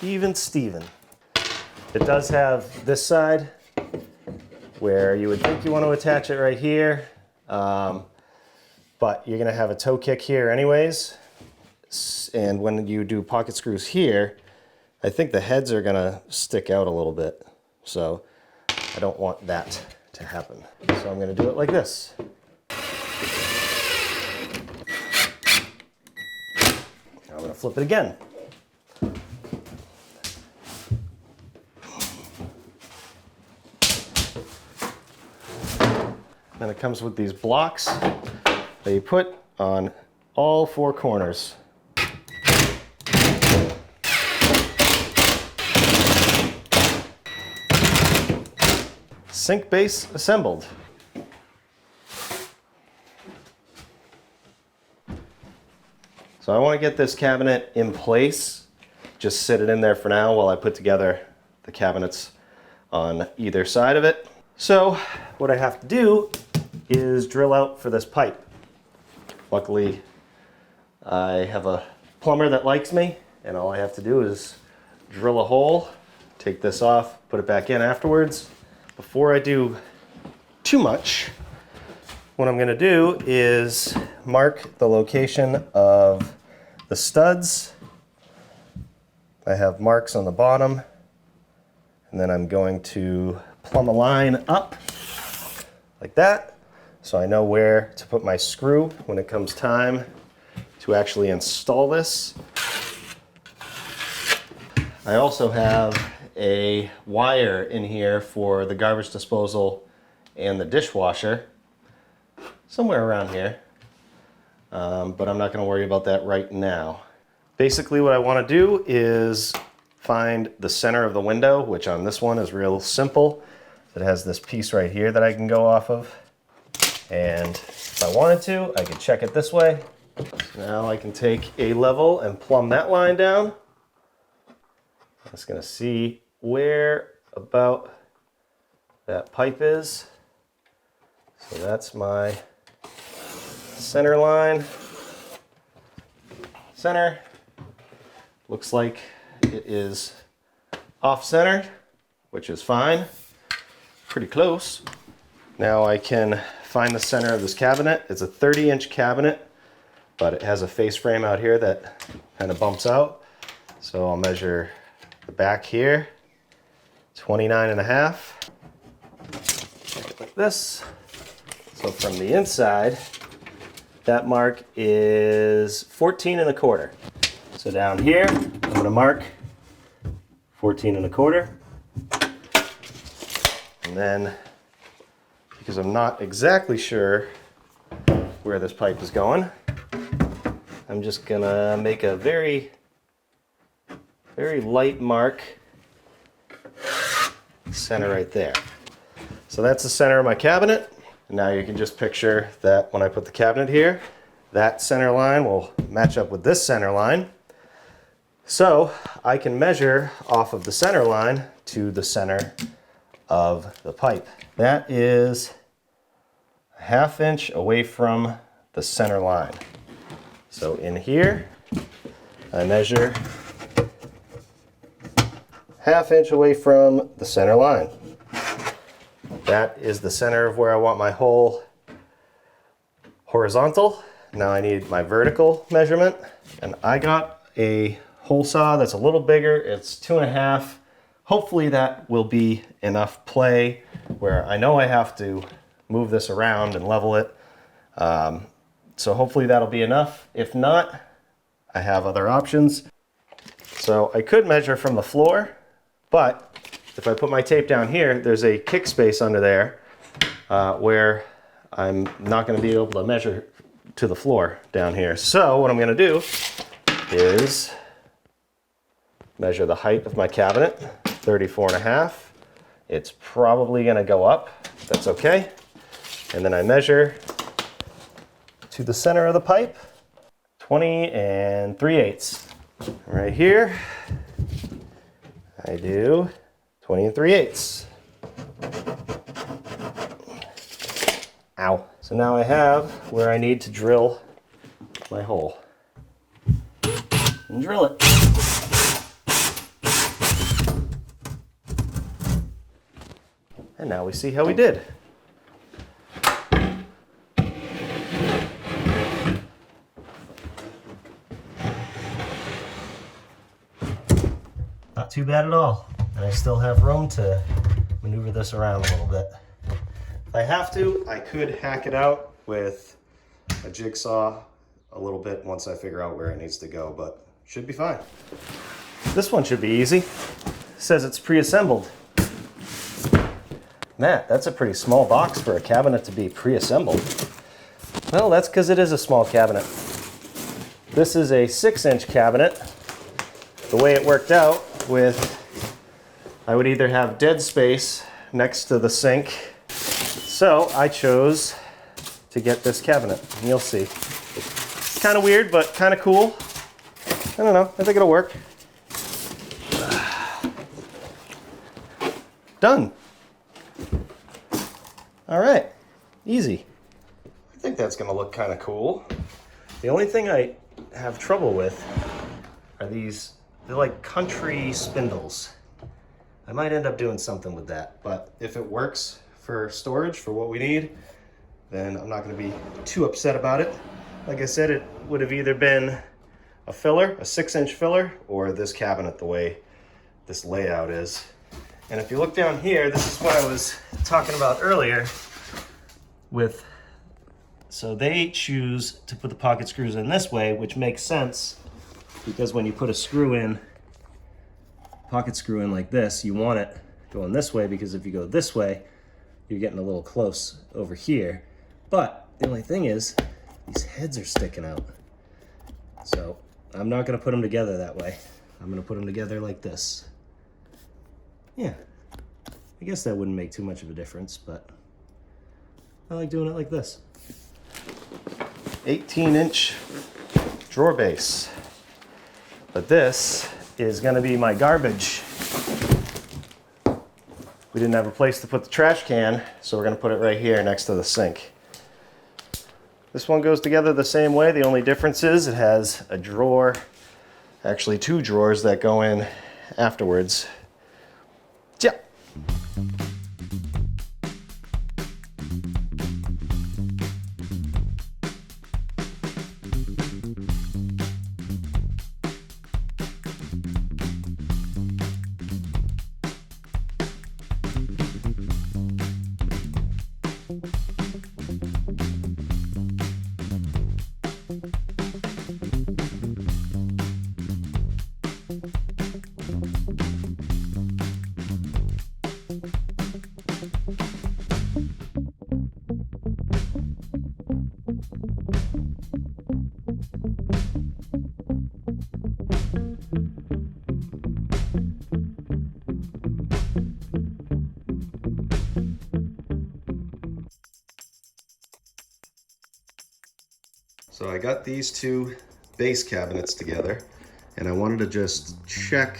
Even Steven. It does have this side where you would think you want to attach it right here, but you're going to have a toe kick here anyways. And when you do pocket screws here, I think the heads are going to stick out a little bit. So I don't want that to happen. So I'm going to do it like this. I'm going to flip it again. Then it comes with these blocks that you put on all 4 corners. Sink base assembled. So I want to get this cabinet in place. Just sit it in there for now while I put together the cabinets on either side of it. So what I have to do is drill out for this pipe. Luckily, I have a plumber that likes me, and all I have to do is drill a hole, take this off, put it back in afterwards. Before I do too much, what I'm going to do is mark the location of the studs. I have marks on the bottom, and then I'm going to plumb a line up like that, so I know where to put my screw when it comes time to actually install this. I also have a wire in here for the garbage disposal and the dishwasher, somewhere around here, but I'm not going to worry about that right now. Basically what I want to do is find the center of the window, which on this one is real simple. It has this piece right here that I can go off of. And if I wanted to, I could check it this way. Now I can take a level and plumb that line down. I'm just gonna see where about that pipe is. So that's my center line. Center. Looks like it is off-centered, which is fine. Pretty close. Now I can find the center of this cabinet. It's a 30-inch cabinet, but it has a face frame out here that kind of bumps out. So I'll measure the back here, 29.5. Like this. So from the inside, that mark is 14.25. So down here, I'm gonna mark 14.25. And then, because I'm not exactly sure where this pipe is going, I'm just gonna make a very light mark, center right there. So that's the center of my cabinet. Now you can just picture that when I put the cabinet here, that center line will match up with this center line. So I can measure off of the center line to the center of the pipe. That is a 1/2 inch away from the center line. So in here, I measure 1/2 inch away from the center line. That is the center of where I want my hole horizontal. Now I need my vertical measurement, and I got a hole saw that's a little bigger. It's 2.5. Hopefully that will be enough play where I know I have to move this around and level it. So hopefully that'll be enough. If not, I have other options. So I could measure from the floor, but if I put my tape down here, there's a kick space under there where I'm not going to be able to measure to the floor down here. So what I'm going to do is measure the height of my cabinet, 34.5. It's probably going to go up. That's okay. And then I measure to the center of the pipe, 20 3/8. Right here, I do 20 3/8. Ow. So now I have where I need to drill my hole. And drill it. And now we see how we did. Not too bad at all. And I still have room to maneuver this around a little bit. If I have to, I could hack it out with a jigsaw a little bit once I figure out where it needs to go, but should be fine. This one should be easy. It says it's pre-assembled. Matt, that's a pretty small box for a cabinet to be pre-assembled. Well, that's because it is a small cabinet. This is a 6-inch cabinet. The way it worked out with, I would either have dead space next to the sink. So I chose to get this cabinet, and you'll see. It's kind of weird, but kind of cool. I don't know, I think it'll work. Done. All right, easy. I think that's gonna look kind of cool. The only thing I have trouble with are these, they're like country spindles. I might end up doing something with that, but if it works for storage, for what we need, then I'm not gonna be too upset about it. Like I said, it would have either been a filler, a 6-inch filler, or this cabinet the way this layout is. And if you look down here, this is what I was talking about earlier with, so they choose to put the pocket screws in this way, which makes sense because when you put a screw in, pocket screw in like this, you want it going this way, because if you go this way, you're getting a little close over here. But the only thing is, these heads are sticking out. So I'm not gonna put them together that way. I'm gonna put them together like this. Yeah, I guess that wouldn't make too much of a difference, but I like doing it like this. 18-inch drawer base. But this is gonna be my garbage. We didn't have a place to put the trash can, so we're gonna put it right here next to the sink. This one goes together the same way. The only difference is it has a drawer, actually 2 drawers that go in afterwards. Yeah. So I got these 2 base cabinets together, and I wanted to just check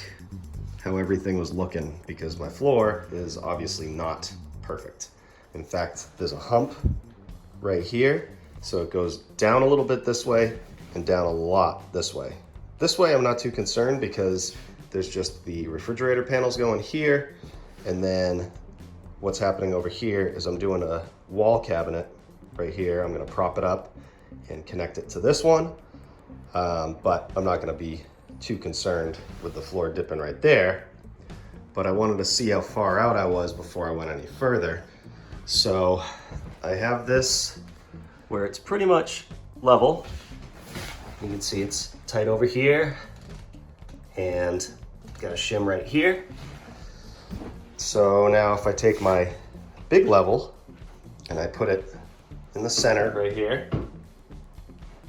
how everything was looking because my floor is obviously not perfect. In fact, there's a hump right here, so it goes down a little bit this way and down a lot this way. This way I'm not too concerned because there's just the refrigerator panels going here, and then what's happening over here is I'm doing a wall cabinet right here. I'm gonna prop it up and connect it to this one, but I'm not going to be too concerned with the floor dipping right there. But I wanted to see how far out I was before I went any further. So I have this where it's pretty much level. You can see it's tight over here and got a shim right here. So now if I take my big level and I put it in the center right here,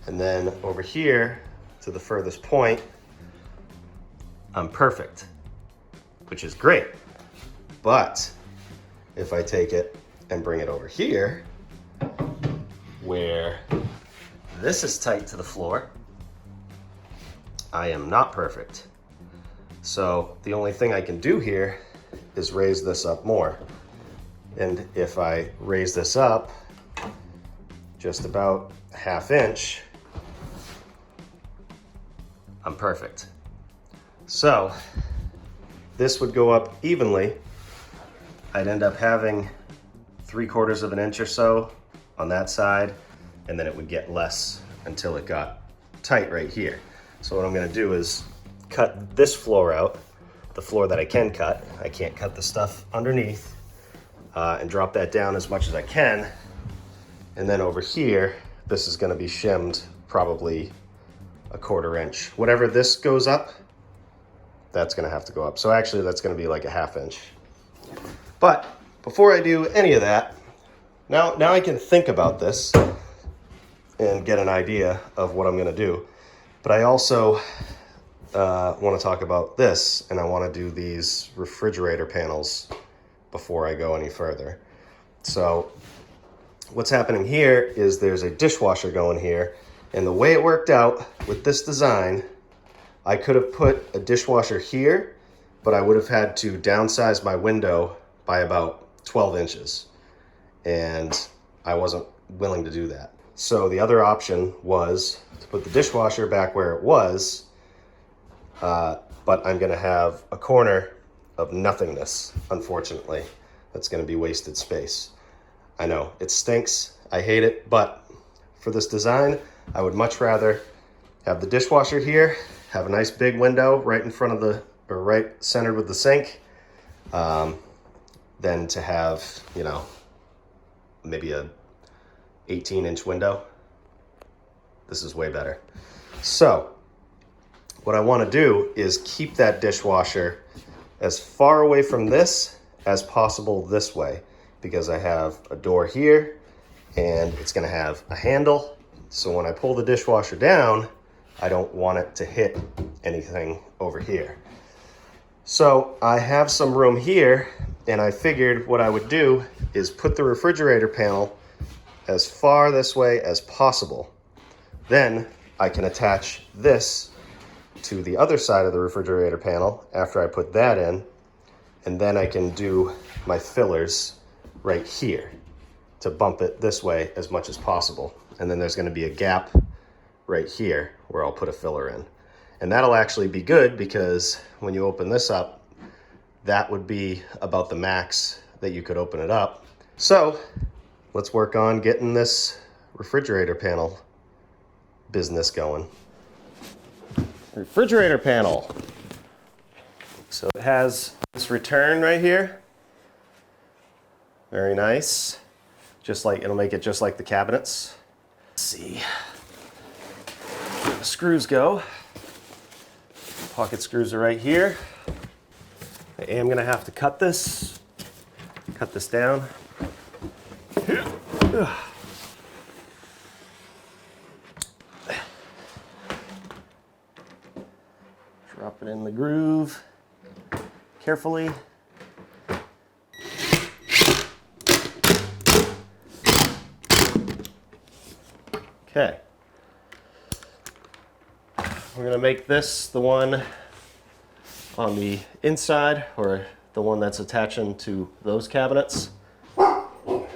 and then over here to the furthest point, I'm perfect, which is great. But if I take it and bring it over here, where this is tight to the floor, I am not perfect. So the only thing I can do here is raise this up more. And if I raise this up just about 1/2 inch, I'm perfect. So this would go up evenly. I'd end up having 3/4 of an inch or so on that side, and then it would get less until it got tight right here. So what I'm gonna do is cut this floor out, the floor that I can cut. I can't cut the stuff underneath, and drop that down as much as I can. And then over here, this is gonna be shimmed probably 1/4 inch. Whatever this goes up, that's gonna have to go up. So actually that's gonna be like 1/2 inch. But before I do any of that, now I can think about this and get an idea of what I'm gonna do. But I also wanna talk about this, and I wanna do these refrigerator panels before I go any further. So what's happening here is there's a dishwasher going here, and the way it worked out with this design, I could have put a dishwasher here, but I would have had to downsize my window by about 12 inches. And I wasn't willing to do that. So the other option was to put the dishwasher back where it was, but I'm gonna have a corner of nothingness, unfortunately. That's gonna be wasted space. I know, it stinks, I hate it, but for this design, I would much rather have the dishwasher here, have a nice big window right in front of the, or right centered with the sink, than to have, you know, maybe a 18-inch window. This is way better. So what I want to do is keep that dishwasher as far away from this as possible this way, because I have a door here and it's going to have a handle. So when I pull the dishwasher down, I don't want it to hit anything over here. So I have some room here, and I figured what I would do is put the refrigerator panel as far this way as possible. Then I can attach this to the other side of the refrigerator panel after I put that in, and then I can do my fillers right here to bump it this way as much as possible. And then there's going to be a gap right here where I'll put a filler in. And that'll actually be good because when you open this up, that would be about the max that you could open it up. So let's work on getting this refrigerator panel business going. Refrigerator panel. So it has this return right here. Very nice. Just like, it'll make it just like the cabinets. Let's see where the screws go. Pocket screws are right here. I am gonna have to cut this down. Drop it in the groove carefully. Okay. We're gonna make this the one on the inside, or the one that's attaching to those cabinets. I'm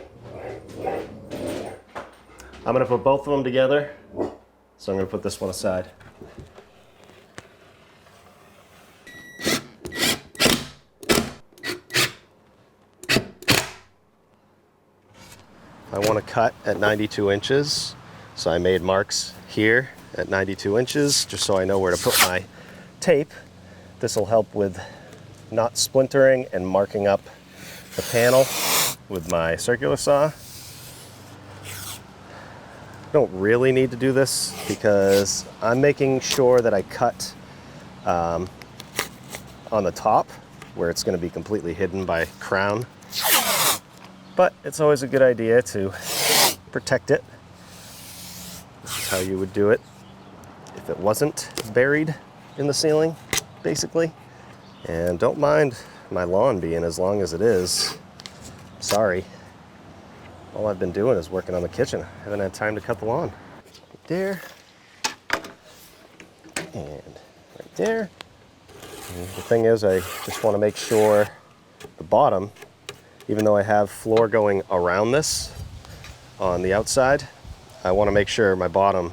gonna put both of them together, so I'm gonna put this one aside. I want to cut at 92 inches, so I made marks here at 92 inches just so I know where to put my tape. This will help with not splintering and marking up the panel with my circular saw. I don't really need to do this because I'm making sure that I cut on the top where it's going to be completely hidden by crown. But it's always a good idea to protect it. This is how you would do it if it wasn't buried in the ceiling, basically. And don't mind my lawn being as long as it is. Sorry. All I've been doing is working on the kitchen. I haven't had time to cut the lawn. Right there. And right there. And the thing is, I just want to make sure the bottom, even though I have floor going around this on the outside, I want to make sure my bottom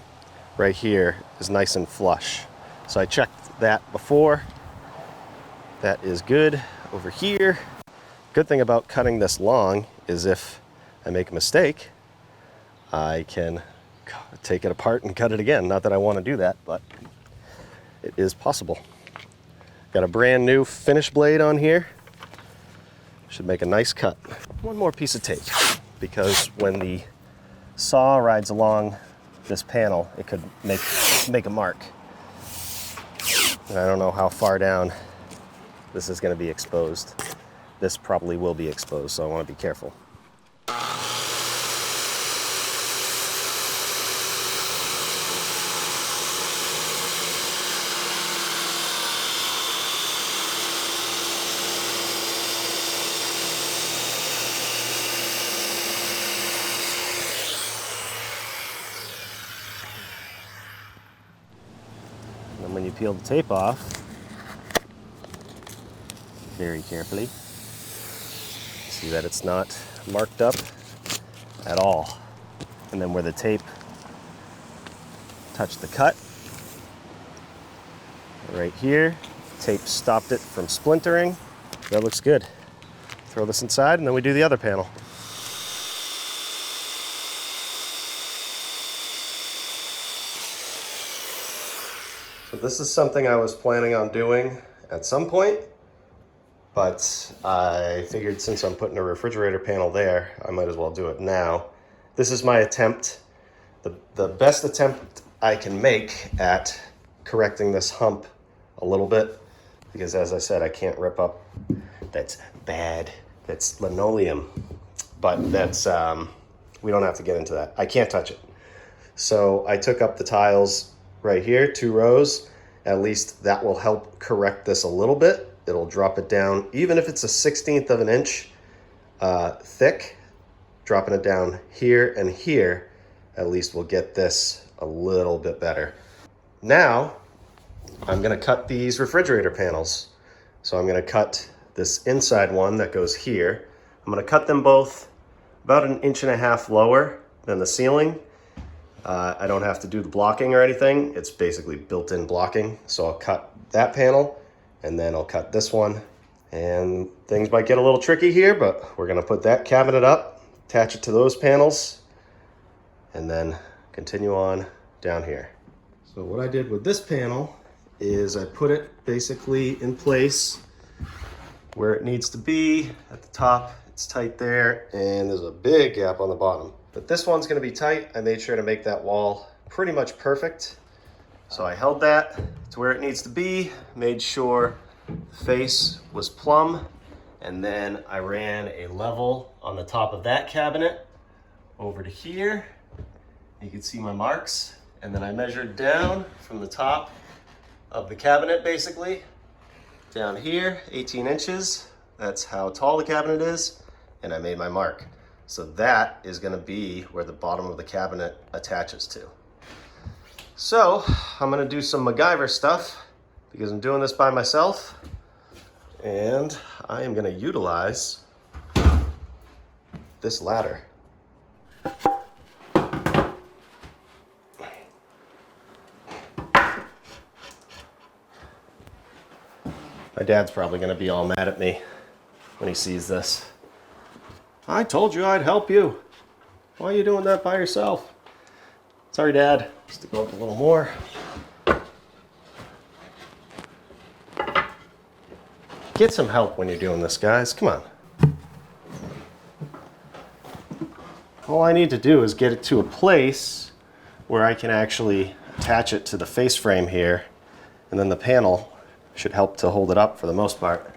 right here is nice and flush. So I checked that before. That is good. Over here, good thing about cutting this long is if I make a mistake, I can take it apart and cut it again. Not that I want to do that, but it is possible. Got a brand new finish blade on here. Should make a nice cut. One more piece of tape, because when the saw rides along this panel, it could make a mark. And I don't know how far down this is going to be exposed. This probably will be exposed, so I want to be careful. And when you peel the tape off, very carefully, see that it's not marked up at all. And then where the tape touched the cut, right here, tape stopped it from splintering. That looks good. Throw this inside and then we do the other panel. So this is something I was planning on doing at some point, but I figured since I'm putting a refrigerator panel there, I might as well do it now. This is my attempt, the best attempt I can make at correcting this hump a little bit, because as I said, I can't rip up. That's bad. That's linoleum. But that's, we don't have to get into that. I can't touch it. So I took up the tiles right here, 2 rows. At least that will help correct this a little bit. It'll drop it down, even if it's a 1/16 of an inch thick, dropping it down here and here, at least we'll get this a little bit better. Now, I'm gonna cut these refrigerator panels. So I'm gonna cut this inside one that goes here. I'm gonna cut them both about 1.5 inches lower than the ceiling. I don't have to do the blocking or anything. It's basically built-in blocking. So I'll cut that panel and then I'll cut this one. And things might get a little tricky here, but we're gonna put that cabinet up, attach it to those panels, and then continue on down here. So what I did with this panel is I put it basically in place where it needs to be. At the top, it's tight there, and there's a big gap on the bottom. But this one's gonna be tight. I made sure to make that wall pretty much perfect. So I held that to where it needs to be, made sure the face was plumb, and then I ran a level on the top of that cabinet over to here. You can see my marks. And then I measured down from the top of the cabinet, basically, down here, 18 inches. That's how tall the cabinet is. And I made my mark. So that is gonna be where the bottom of the cabinet attaches to. So I'm gonna do some MacGyver stuff because I'm doing this by myself. And I am gonna utilize this ladder. My dad's probably gonna be all mad at me when he sees this. I told you I'd help you. Why are you doing that by yourself? Sorry, Dad. Just to go up a little more. Get some help when you're doing this, guys. Come on. All I need to do is get it to a place where I can actually attach it to the face frame here, and then the panel should help to hold it up for the most part.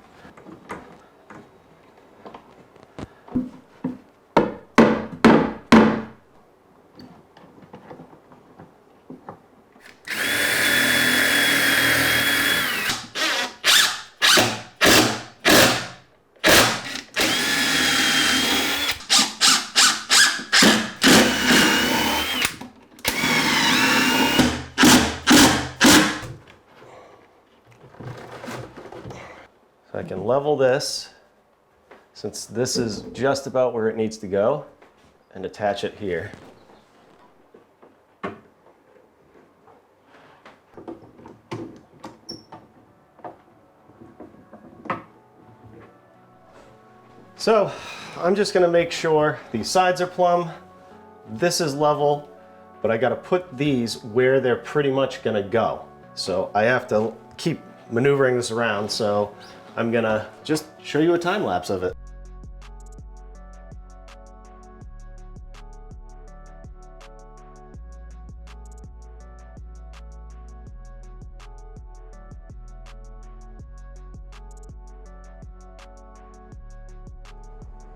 So I can level this, since this is just about where it needs to go, and attach it here. So I'm just gonna make sure these sides are plumb, this is level, but I gotta put these where they're pretty much gonna go. So I have to keep maneuvering this around, so I'm gonna just show you a time lapse of it.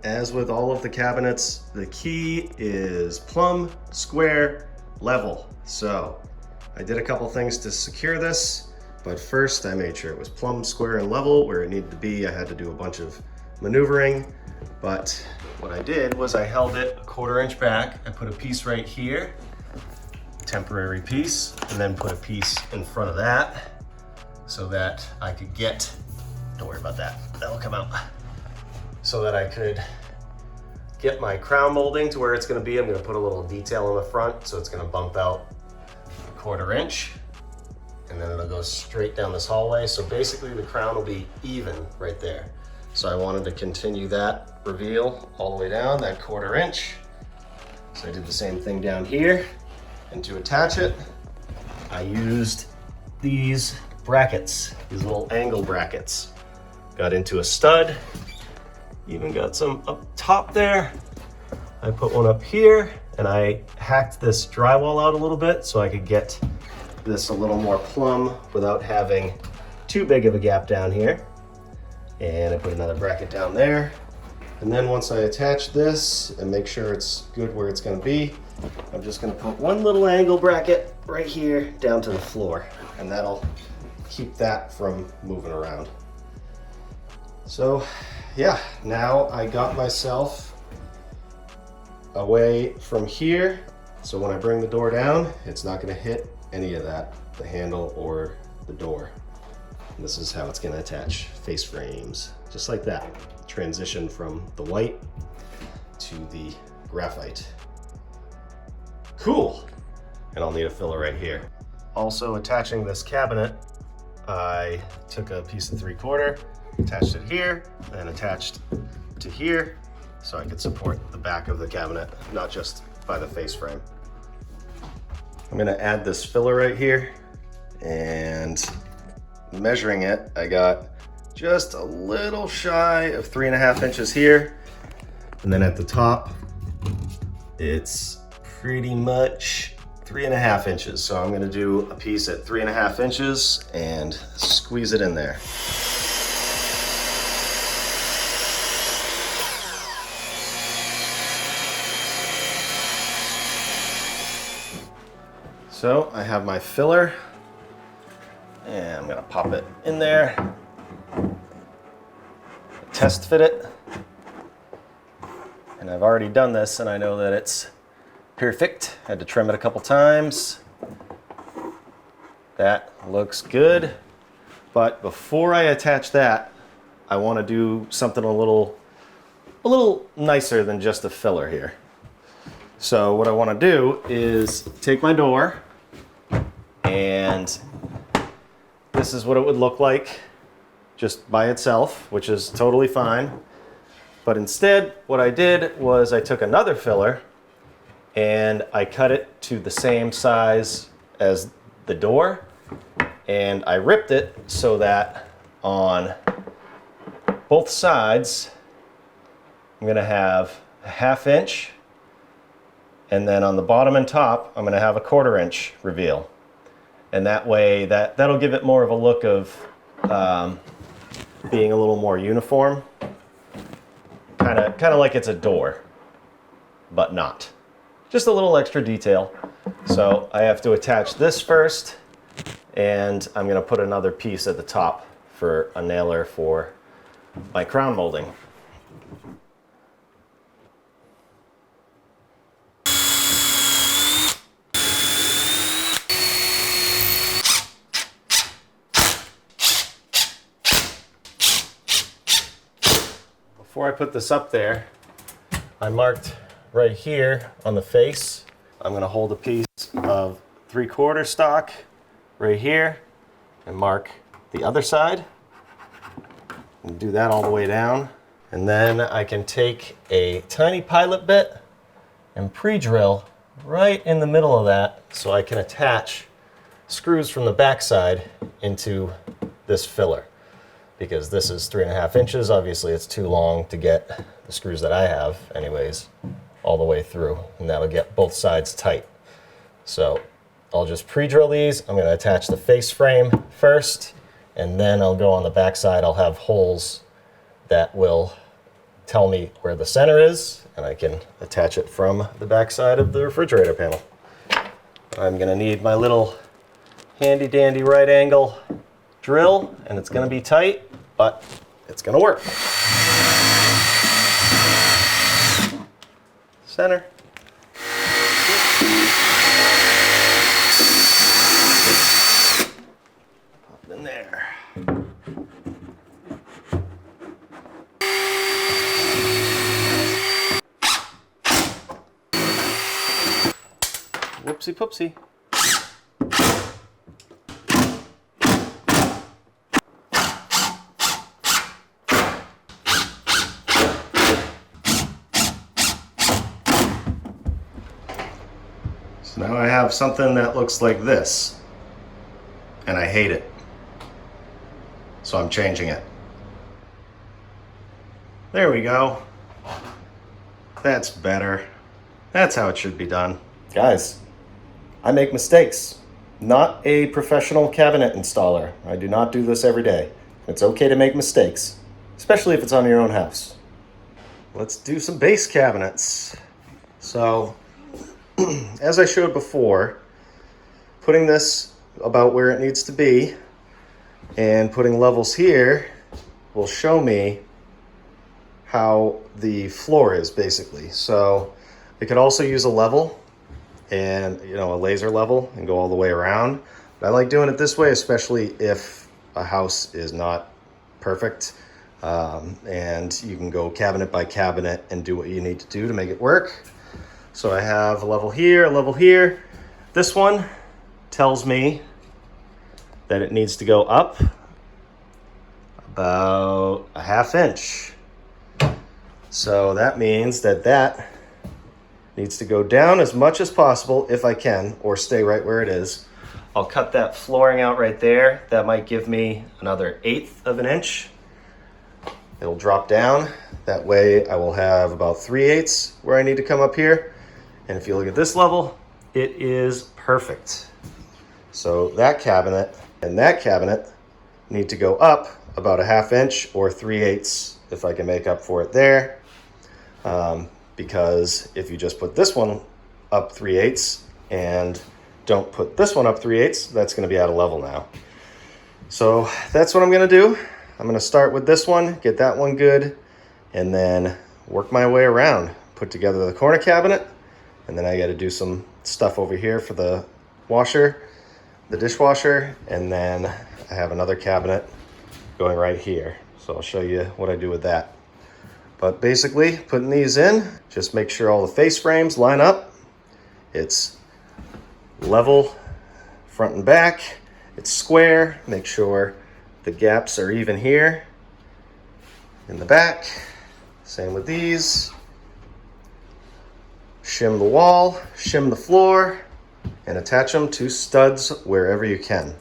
As with all of the cabinets, the key is plumb, square, level. So I did a couple things to secure this. But first I made sure it was plumb, square, and level where it needed to be. I had to do a bunch of maneuvering, but what I did was I held it 1/4 inch back. I put a piece right here, temporary piece, and then put a piece in front of that so that I could get, don't worry about that, that'll come out. So that I could get my crown molding to where it's gonna be. I'm gonna put a little detail on the front, so it's gonna bump out 1/4 inch. And then it'll go straight down this hallway. So basically the crown will be even right there. So I wanted to continue that reveal all the way down, that 1/4 inch. So I did the same thing down here. And to attach it, I used these brackets, these little angle brackets. Got into a stud, even got some up top there. I put one up here, and I hacked this drywall out a little bit so I could get this a little more plumb without having too big of a gap down here. And I put another bracket down there. And then once I attach this and make sure it's good where it's gonna be, I'm just gonna put one little angle bracket right here down to the floor, and that'll keep that from moving around. So yeah, now I got myself away from here, so when I bring the door down, it's not going to hit any of that, the handle or the door. And this is how it's going to attach face frames, just like that. Transition from the white to the graphite. Cool. And I'll need a filler right here. Also attaching this cabinet, I took a piece of 3/4, attached it here, and attached to here, so I could support the back of the cabinet, not just by the face frame. I'm gonna add this filler right here, and measuring it, I got just a little shy of 3.5 inches here. And then at the top, it's pretty much 3.5 inches. So I'm gonna do a piece at 3.5 inches and squeeze it in there. So I have my filler, and I'm gonna pop it in there, test fit it. And I've already done this and I know that it's perfect. Had to trim it a couple times. That looks good. But before I attach that, I want to do something a little nicer than just a filler here. So what I want to do is take my door, and this is what it would look like just by itself, which is totally fine. But instead, what I did was I took another filler and I cut it to the same size as the door, and I ripped it so that on both sides I'm gonna have a 1/2 inch, and then on the bottom and top I'm gonna have a 1/4 inch reveal. And that way that'll give it more of a look of being a little more uniform. Kind of like it's a door, but not. Just a little extra detail. So I have to attach this first, and I'm gonna put another piece at the top for a nailer for my crown molding. Before I put this up there, I marked right here on the face. I'm gonna hold a piece of 3/4 stock right here and mark the other side. And do that all the way down. And then I can take a tiny pilot bit and pre-drill right in the middle of that so I can attach screws from the backside into this filler. Because this is 3.5 inches, obviously it's too long to get the screws that I have anyways all the way through, and that'll get both sides tight. So I'll just pre-drill these. I'm going to attach the face frame first, and then I'll go on the back side. I'll have holes that will tell me where the center is, and I can attach it from the back side of the refrigerator panel. I'm going to need my little handy dandy right angle drill, and it's going to be tight, but it's going to work. Center. Pop it in there. Whoopsie poopsie. So now I have something that looks like this, and I hate it. So I'm changing it. There we go. That's better. That's how it should be done. Guys, I make mistakes. Not a professional cabinet installer. I do not do this every day. It's okay to make mistakes, especially if it's on your own house. Let's do some base cabinets. So, as I showed before, putting this about where it needs to be and putting levels here will show me how the floor is basically. So It could also use a level and, you know, a laser level and go all the way around. But I like doing it this way, especially if a house is not perfect. And you can go cabinet by cabinet and do what you need to do to make it work. So I have a level here, a level here. This one tells me that it needs to go up about a ½ inch. So that means that that needs to go down as much as possible if I can, or stay right where it is. I'll cut that flooring out right there. That might give me another 1/8 of an inch. It'll drop down. That way I will have about 3/8 where I need to come up here. And if you look at this level, it is perfect. So that cabinet and that cabinet need to go up about a ½ inch or 3/8 if I can make up for it there. Because if you just put this one up 3/8 and don't put this one up 3/8, that's going to be out of level now. So that's what I'm going to do. I'm going to start with this one, get that one good, and then work my way around. Put together the corner cabinet, and then I got to do some stuff over here for the washer, the dishwasher, and then I have another cabinet going right here. So I'll show you what I do with that. But basically, putting these in, just make sure all the face frames line up. It's level front and back. It's square. Make sure the gaps are even here in the back. Same with these. Shim the wall, shim the floor, and attach them to studs wherever you can.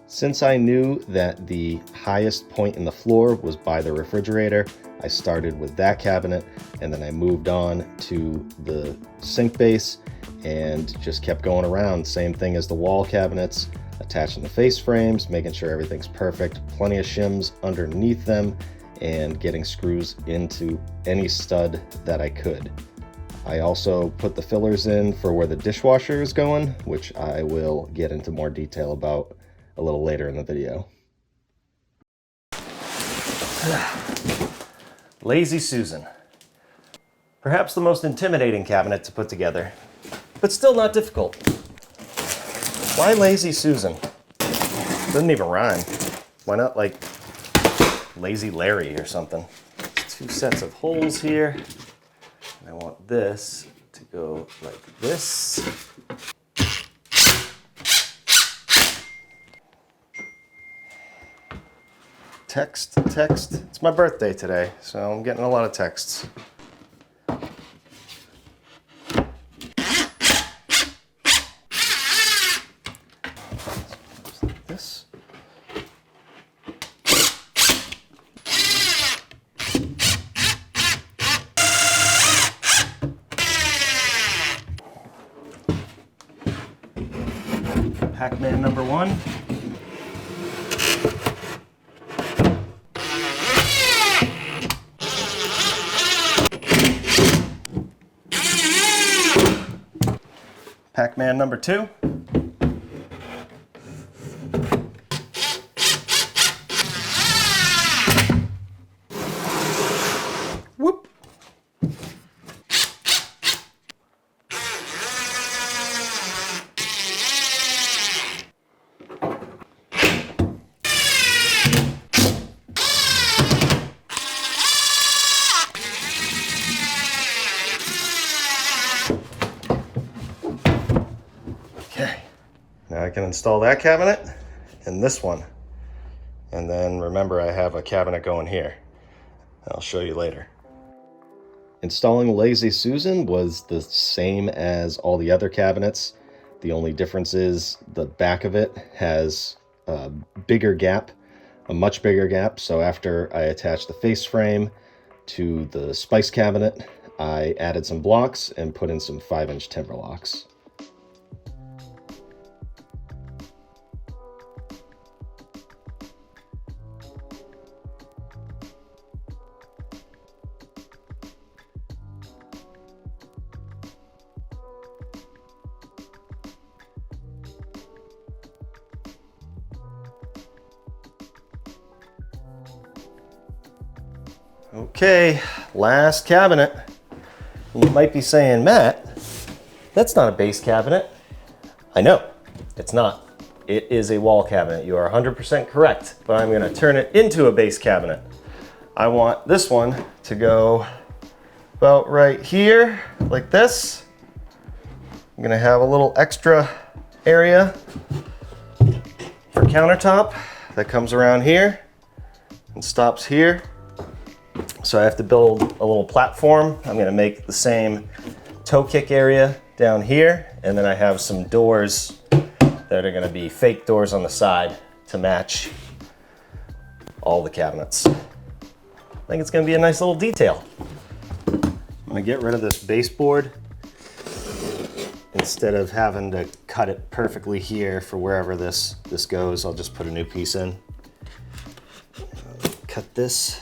Since I knew that the highest point in the floor was by the refrigerator, I started with that cabinet, and then I moved on to the sink base and just kept going around. Same thing as the wall cabinets, attaching the face frames, making sure everything's perfect, plenty of shims underneath them, and getting screws into any stud that I could. I also put the fillers in for where the dishwasher is going, which I will get into more detail about a little later in the video. Lazy Susan. Perhaps the most intimidating cabinet to put together, but still not difficult. Why Lazy Susan? Doesn't even rhyme. Why not like Lazy Larry or something? 2 sets of holes here. And I want this to go like this. Text. It's my birthday today, so I'm getting a lot of texts. Like this. Pac-Man number 1. Pac-Man number 2. Whoop. Okay, now I can install that cabinet and this one. And then remember, I have a cabinet going here. I'll show you later. Installing Lazy Susan was the same as all the other cabinets. The only difference is the back of it has a bigger gap, a much bigger gap. So after I attached the face frame to the spice cabinet, I added some blocks and put in some 5-inch timber locks. Okay, last cabinet. You might be saying, Matt, that's not a base cabinet. I know, it's not. It is a wall cabinet. You are 100% correct, but I'm gonna turn it into a base cabinet. I want this one to go about right here, like this. I'm gonna have a little extra area for countertop that comes around here and stops here. So I have to build a little platform. I'm gonna make the same toe kick area down here, and then I have some doors that are gonna be fake doors on the side to match all the cabinets. I think it's gonna be a nice little detail. I'm gonna get rid of this baseboard. Instead of having to cut it perfectly here for wherever this goes, I'll just put a new piece in. Cut this.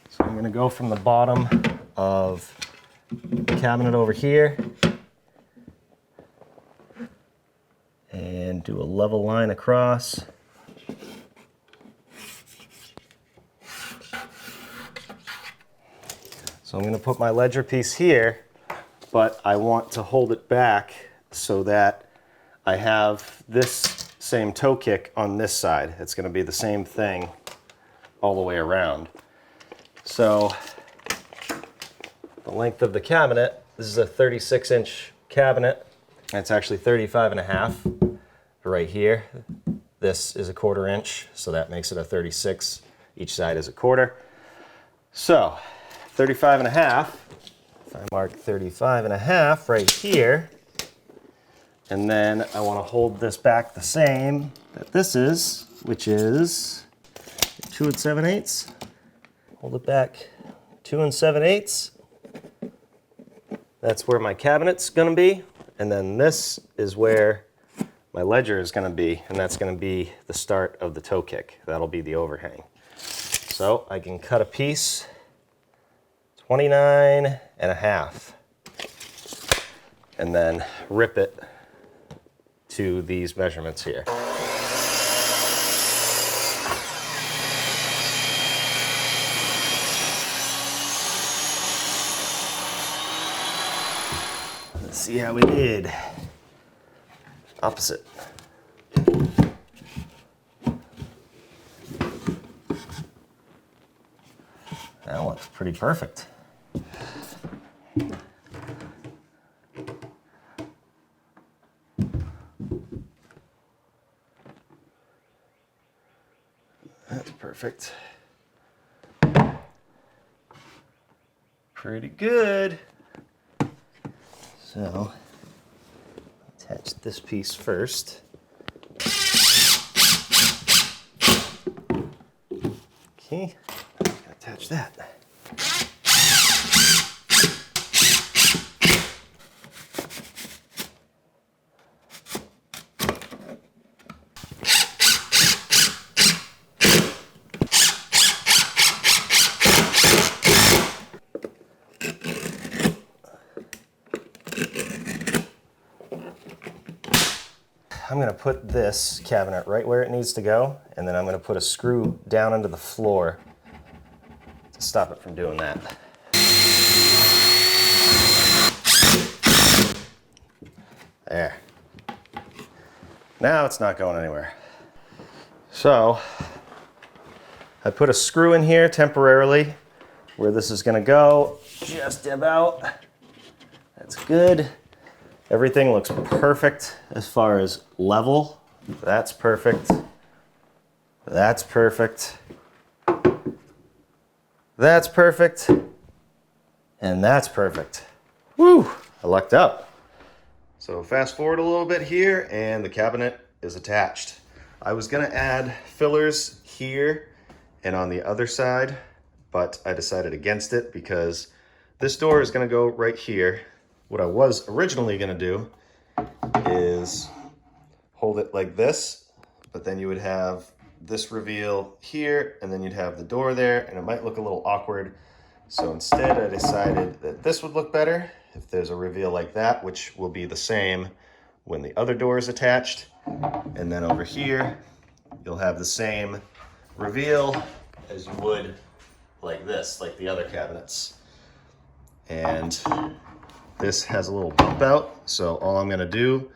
So I'm gonna go from the bottom of the cabinet over here and do a level line across. So I'm going to put my ledger piece here, but I want to hold it back so that I have this same toe kick on this side. It's going to be the same thing all the way around. So the length of the cabinet, this is a 36-inch cabinet. It's actually 35.5 right here. This is a 1/4 inch, so that makes it a 36. Each side is a 1/4. So 35.5, if I mark 35.5 right here, and then I want to hold this back the same that this is, which is 2 7/8. Hold it back 2 7/8. That's where my cabinet's gonna be. And then this is where my ledger is gonna be, and that's gonna be the start of the toe kick. That'll be the overhang. So I can cut a piece 29.5 and then rip it to these measurements here. Let's see how we did. Opposite. That looks pretty perfect. That's perfect. Pretty good. So, attach this piece first. Okay, attach that. I'm going to put this cabinet right where it needs to go, and then I'm going to put a screw down into the floor to stop it from doing that. There. Now it's not going anywhere. So I put a screw in here temporarily where this is going to go, just about. That's good. Everything looks perfect as far as level. That's perfect. That's perfect. That's perfect. And that's perfect. Woo! I lucked up. So fast forward a little bit here and the cabinet is attached. I was gonna add fillers here and on the other side, but I decided against it because this door is gonna go right here. What I was originally gonna do is hold it like this, but then you would have this reveal here, and then you'd have the door there, and it might look a little awkward. So instead I decided that this would look better if there's a reveal like that, which will be the same when the other door is attached. And then over here, you'll have the same reveal as you would like this, like the other cabinets. And this has a little bump out, so all I'm gonna do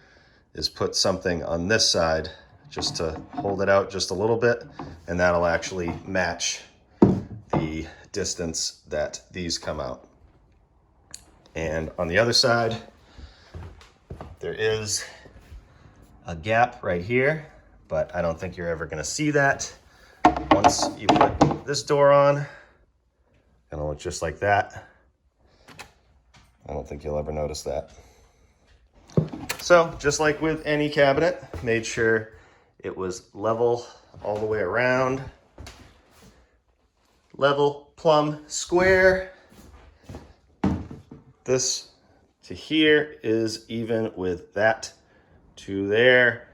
is put something on this side just to hold it out just a little bit, and that'll actually match the distance that these come out. And on the other side, there is a gap right here, but I don't think you're ever gonna see that. Once you put this door on, it's gonna look just like that. I don't think you'll ever notice that. So just like with any cabinet, made sure it was level all the way around. Level, plumb, square. This to here is even with that to there.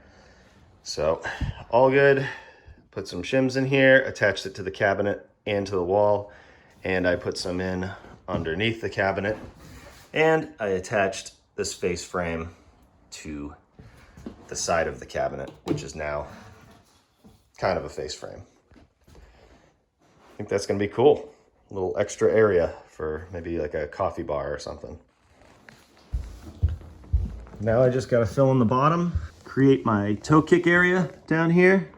So all good. Put some shims in here, attached it to the cabinet and to the wall, and I put some in underneath the cabinet, and I attached this face frame to the side of the cabinet, which is now kind of a face frame. I think that's gonna be cool. A little extra area for maybe like a coffee bar or something. Now I just gotta fill in the bottom, create my toe kick area down here.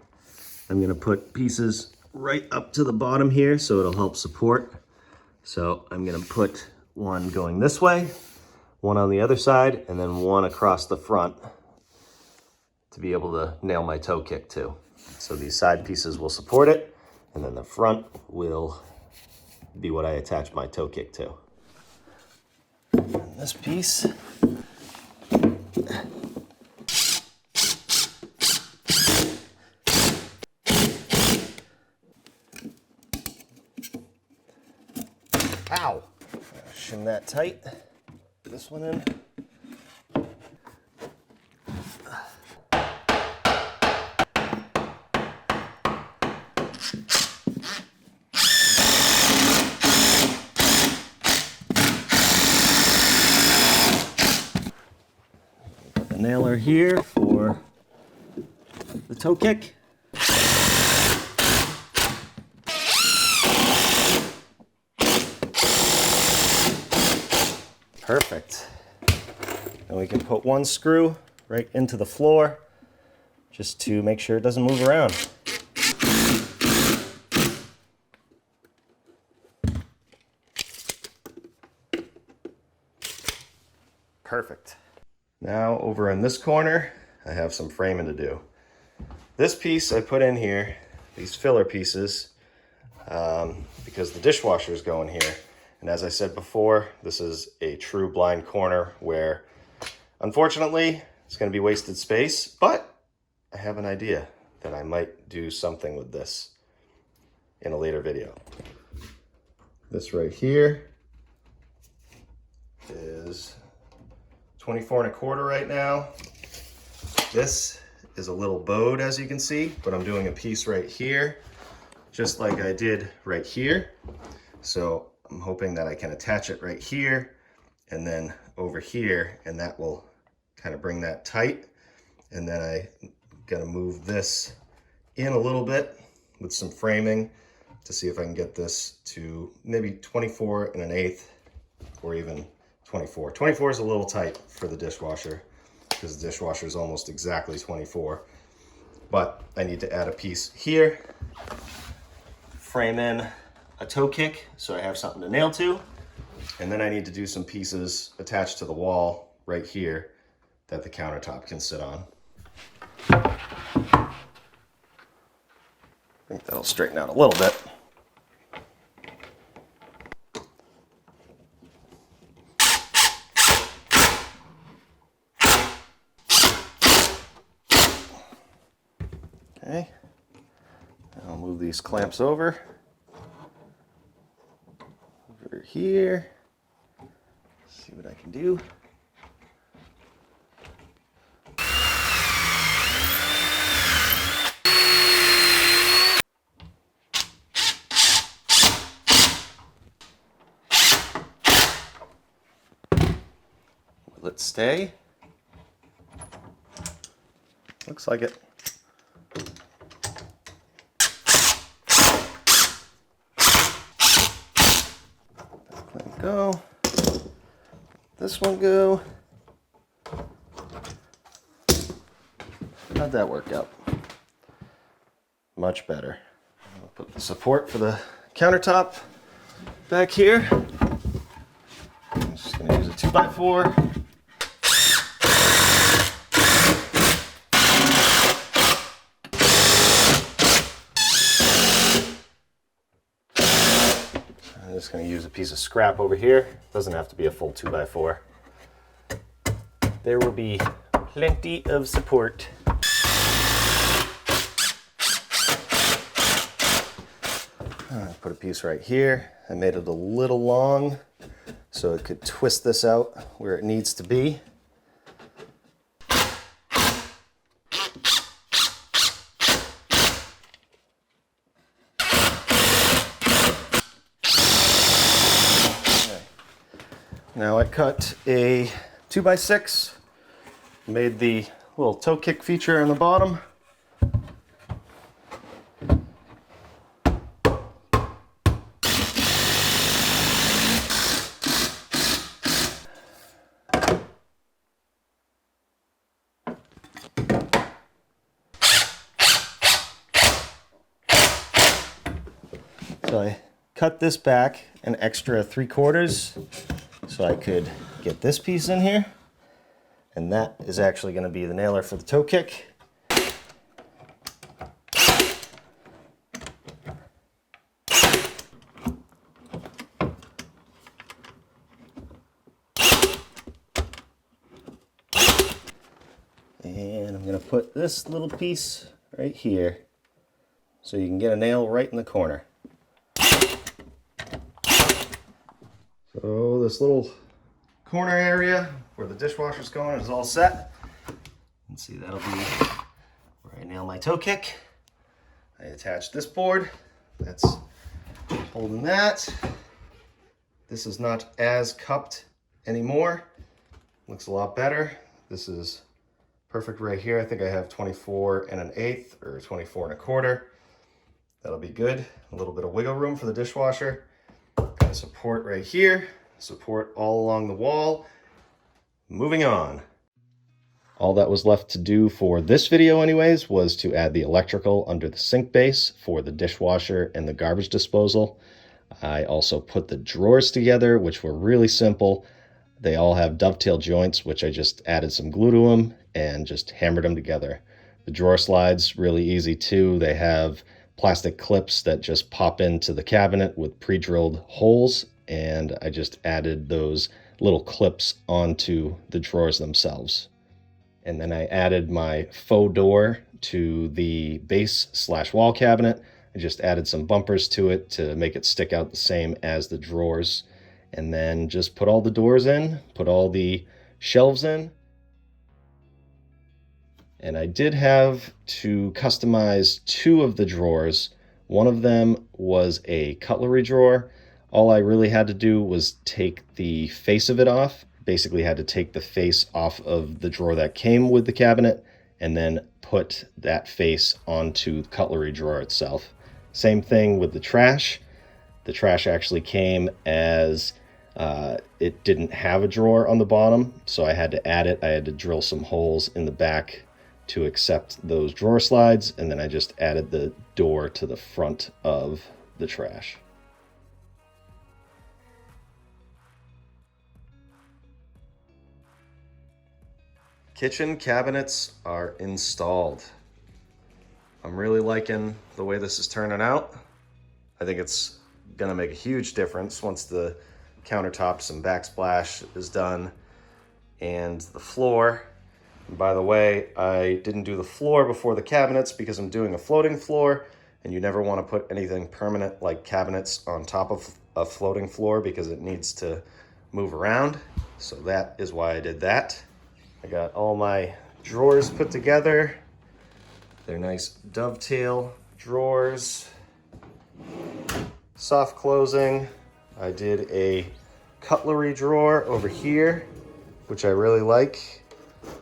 I'm gonna put pieces right up to the bottom here so it'll help support. So I'm gonna put one going this way, one on the other side, and then one across the front to be able to nail my toe kick to. So these side pieces will support it, and then the front will be what I attach my toe kick to. And this piece, ow, shim that tight. This one in. Put the nailer here for the toe kick. Perfect. And we can put one screw right into the floor just to make sure it doesn't move around. Perfect. Now over in this corner, I have some framing to do. This piece I put in here, these filler pieces, because the dishwashers go in here. And as I said before, this is a true blind corner where, unfortunately, it's going to be wasted space, but I have an idea that I might do something with this in a later video. This right here is 24 1/4 right now. This is a little bowed, as you can see, but I'm doing a piece right here, just like I did right here. So I'm hoping that I can attach it right here and then over here, and that will kind of bring that tight. And then I gotta move this in a little bit with some framing to see if I can get this to maybe 24 1/8 or even 24. 24 is a little tight for the dishwasher because the dishwasher is almost exactly 24. But I need to add a piece here, frame in a toe kick so I have something to nail to, and then I need to do some pieces attached to the wall right here that the countertop can sit on. I think that'll straighten out a little bit. Okay, I'll move these clamps over here, see what I can do. Will it stay? Looks like it. Let it go. This one go. How'd that work out? Much better. I'll put the support for the countertop back here. I'm just going to use a 2x4. I'm just going to use a piece of scrap over here. Doesn't have to be a full 2x4. There will be plenty of support. I put a piece right here. I made it a little long so it could twist this out where it needs to be. Now I cut a 2x6, made the little toe kick feature on the bottom. So I cut this back an extra 3/4 so I could get this piece in here. And that is actually going to be the nailer for the toe kick. And I'm going to put this little piece right here so you can get a nail right in the corner. So this little corner area where the dishwasher's going is all set. Let's see, that'll be where I nail my toe kick. I attach this board that's holding that. This is not as cupped anymore. Looks a lot better. This is perfect right here. I think I have 24 1/8 or 24 1/4. That'll be good. A little bit of wiggle room for the dishwasher. Got a support right here, support all along the wall. Moving on. All that was left to do for this video anyways was to add the electrical under the sink base for the dishwasher and the garbage disposal. I also put the drawers together, which were really simple. They all have dovetail joints, which I just added some glue to them and just hammered them together. The drawer slides, really easy too. They have plastic clips that just pop into the cabinet with pre-drilled holes, and I just added those little clips onto the drawers themselves. And then I added my faux door to the base/wall cabinet. I just added some bumpers to it to make it stick out the same as the drawers. And then just put all the doors in, put all the shelves in. And I did have to customize 2 of the drawers. One of them was a cutlery drawer. All I really had to do was take the face of it off. Basically had to take the face off of the drawer that came with the cabinet and then put that face onto the cutlery drawer itself. Same thing with the trash. The trash actually came as it didn't have a drawer on the bottom, so I had to add it. I had to drill some holes in the back to accept those drawer slides, and then I just added the door to the front of the trash. Kitchen cabinets are installed. I'm really liking the way this is turning out. I think it's gonna make a huge difference once the countertops and backsplash is done and the floor. And by the way, I didn't do the floor before the cabinets because I'm doing a floating floor, and you never want to put anything permanent like cabinets on top of a floating floor because it needs to move around. So that is why I did that. I got all my drawers put together. They're nice dovetail drawers. Soft closing. I did a cutlery drawer over here, which I really like.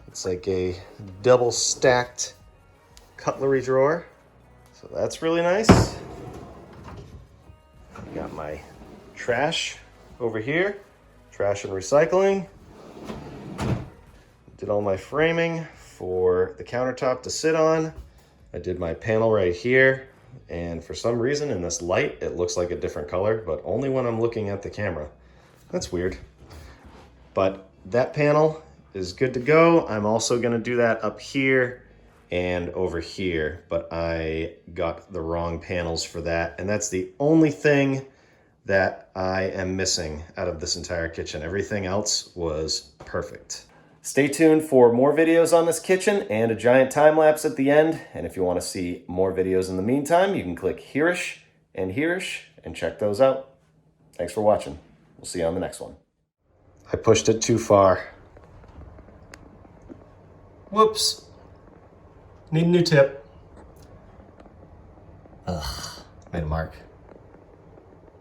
It's like a double stacked cutlery drawer. So that's really nice. Got my trash over here, trash and recycling. Did all my framing for the countertop to sit on. I did my panel right here, and for some reason in this light it looks like a different color, but only when I'm looking at the camera. That's weird. But that panel is good to go. I'm also gonna do that up here and over here, but I got the wrong panels for that, and that's the only thing that I am missing out of this entire kitchen. Everything else was perfect. Stay tuned for more videos on this kitchen and a giant time lapse at the end. And if you want to see more videos in the meantime, you can click hereish and check those out. Thanks for watching. We'll see you on the next one. I pushed it too far. Whoops. Need a new tip. Ugh, made a mark.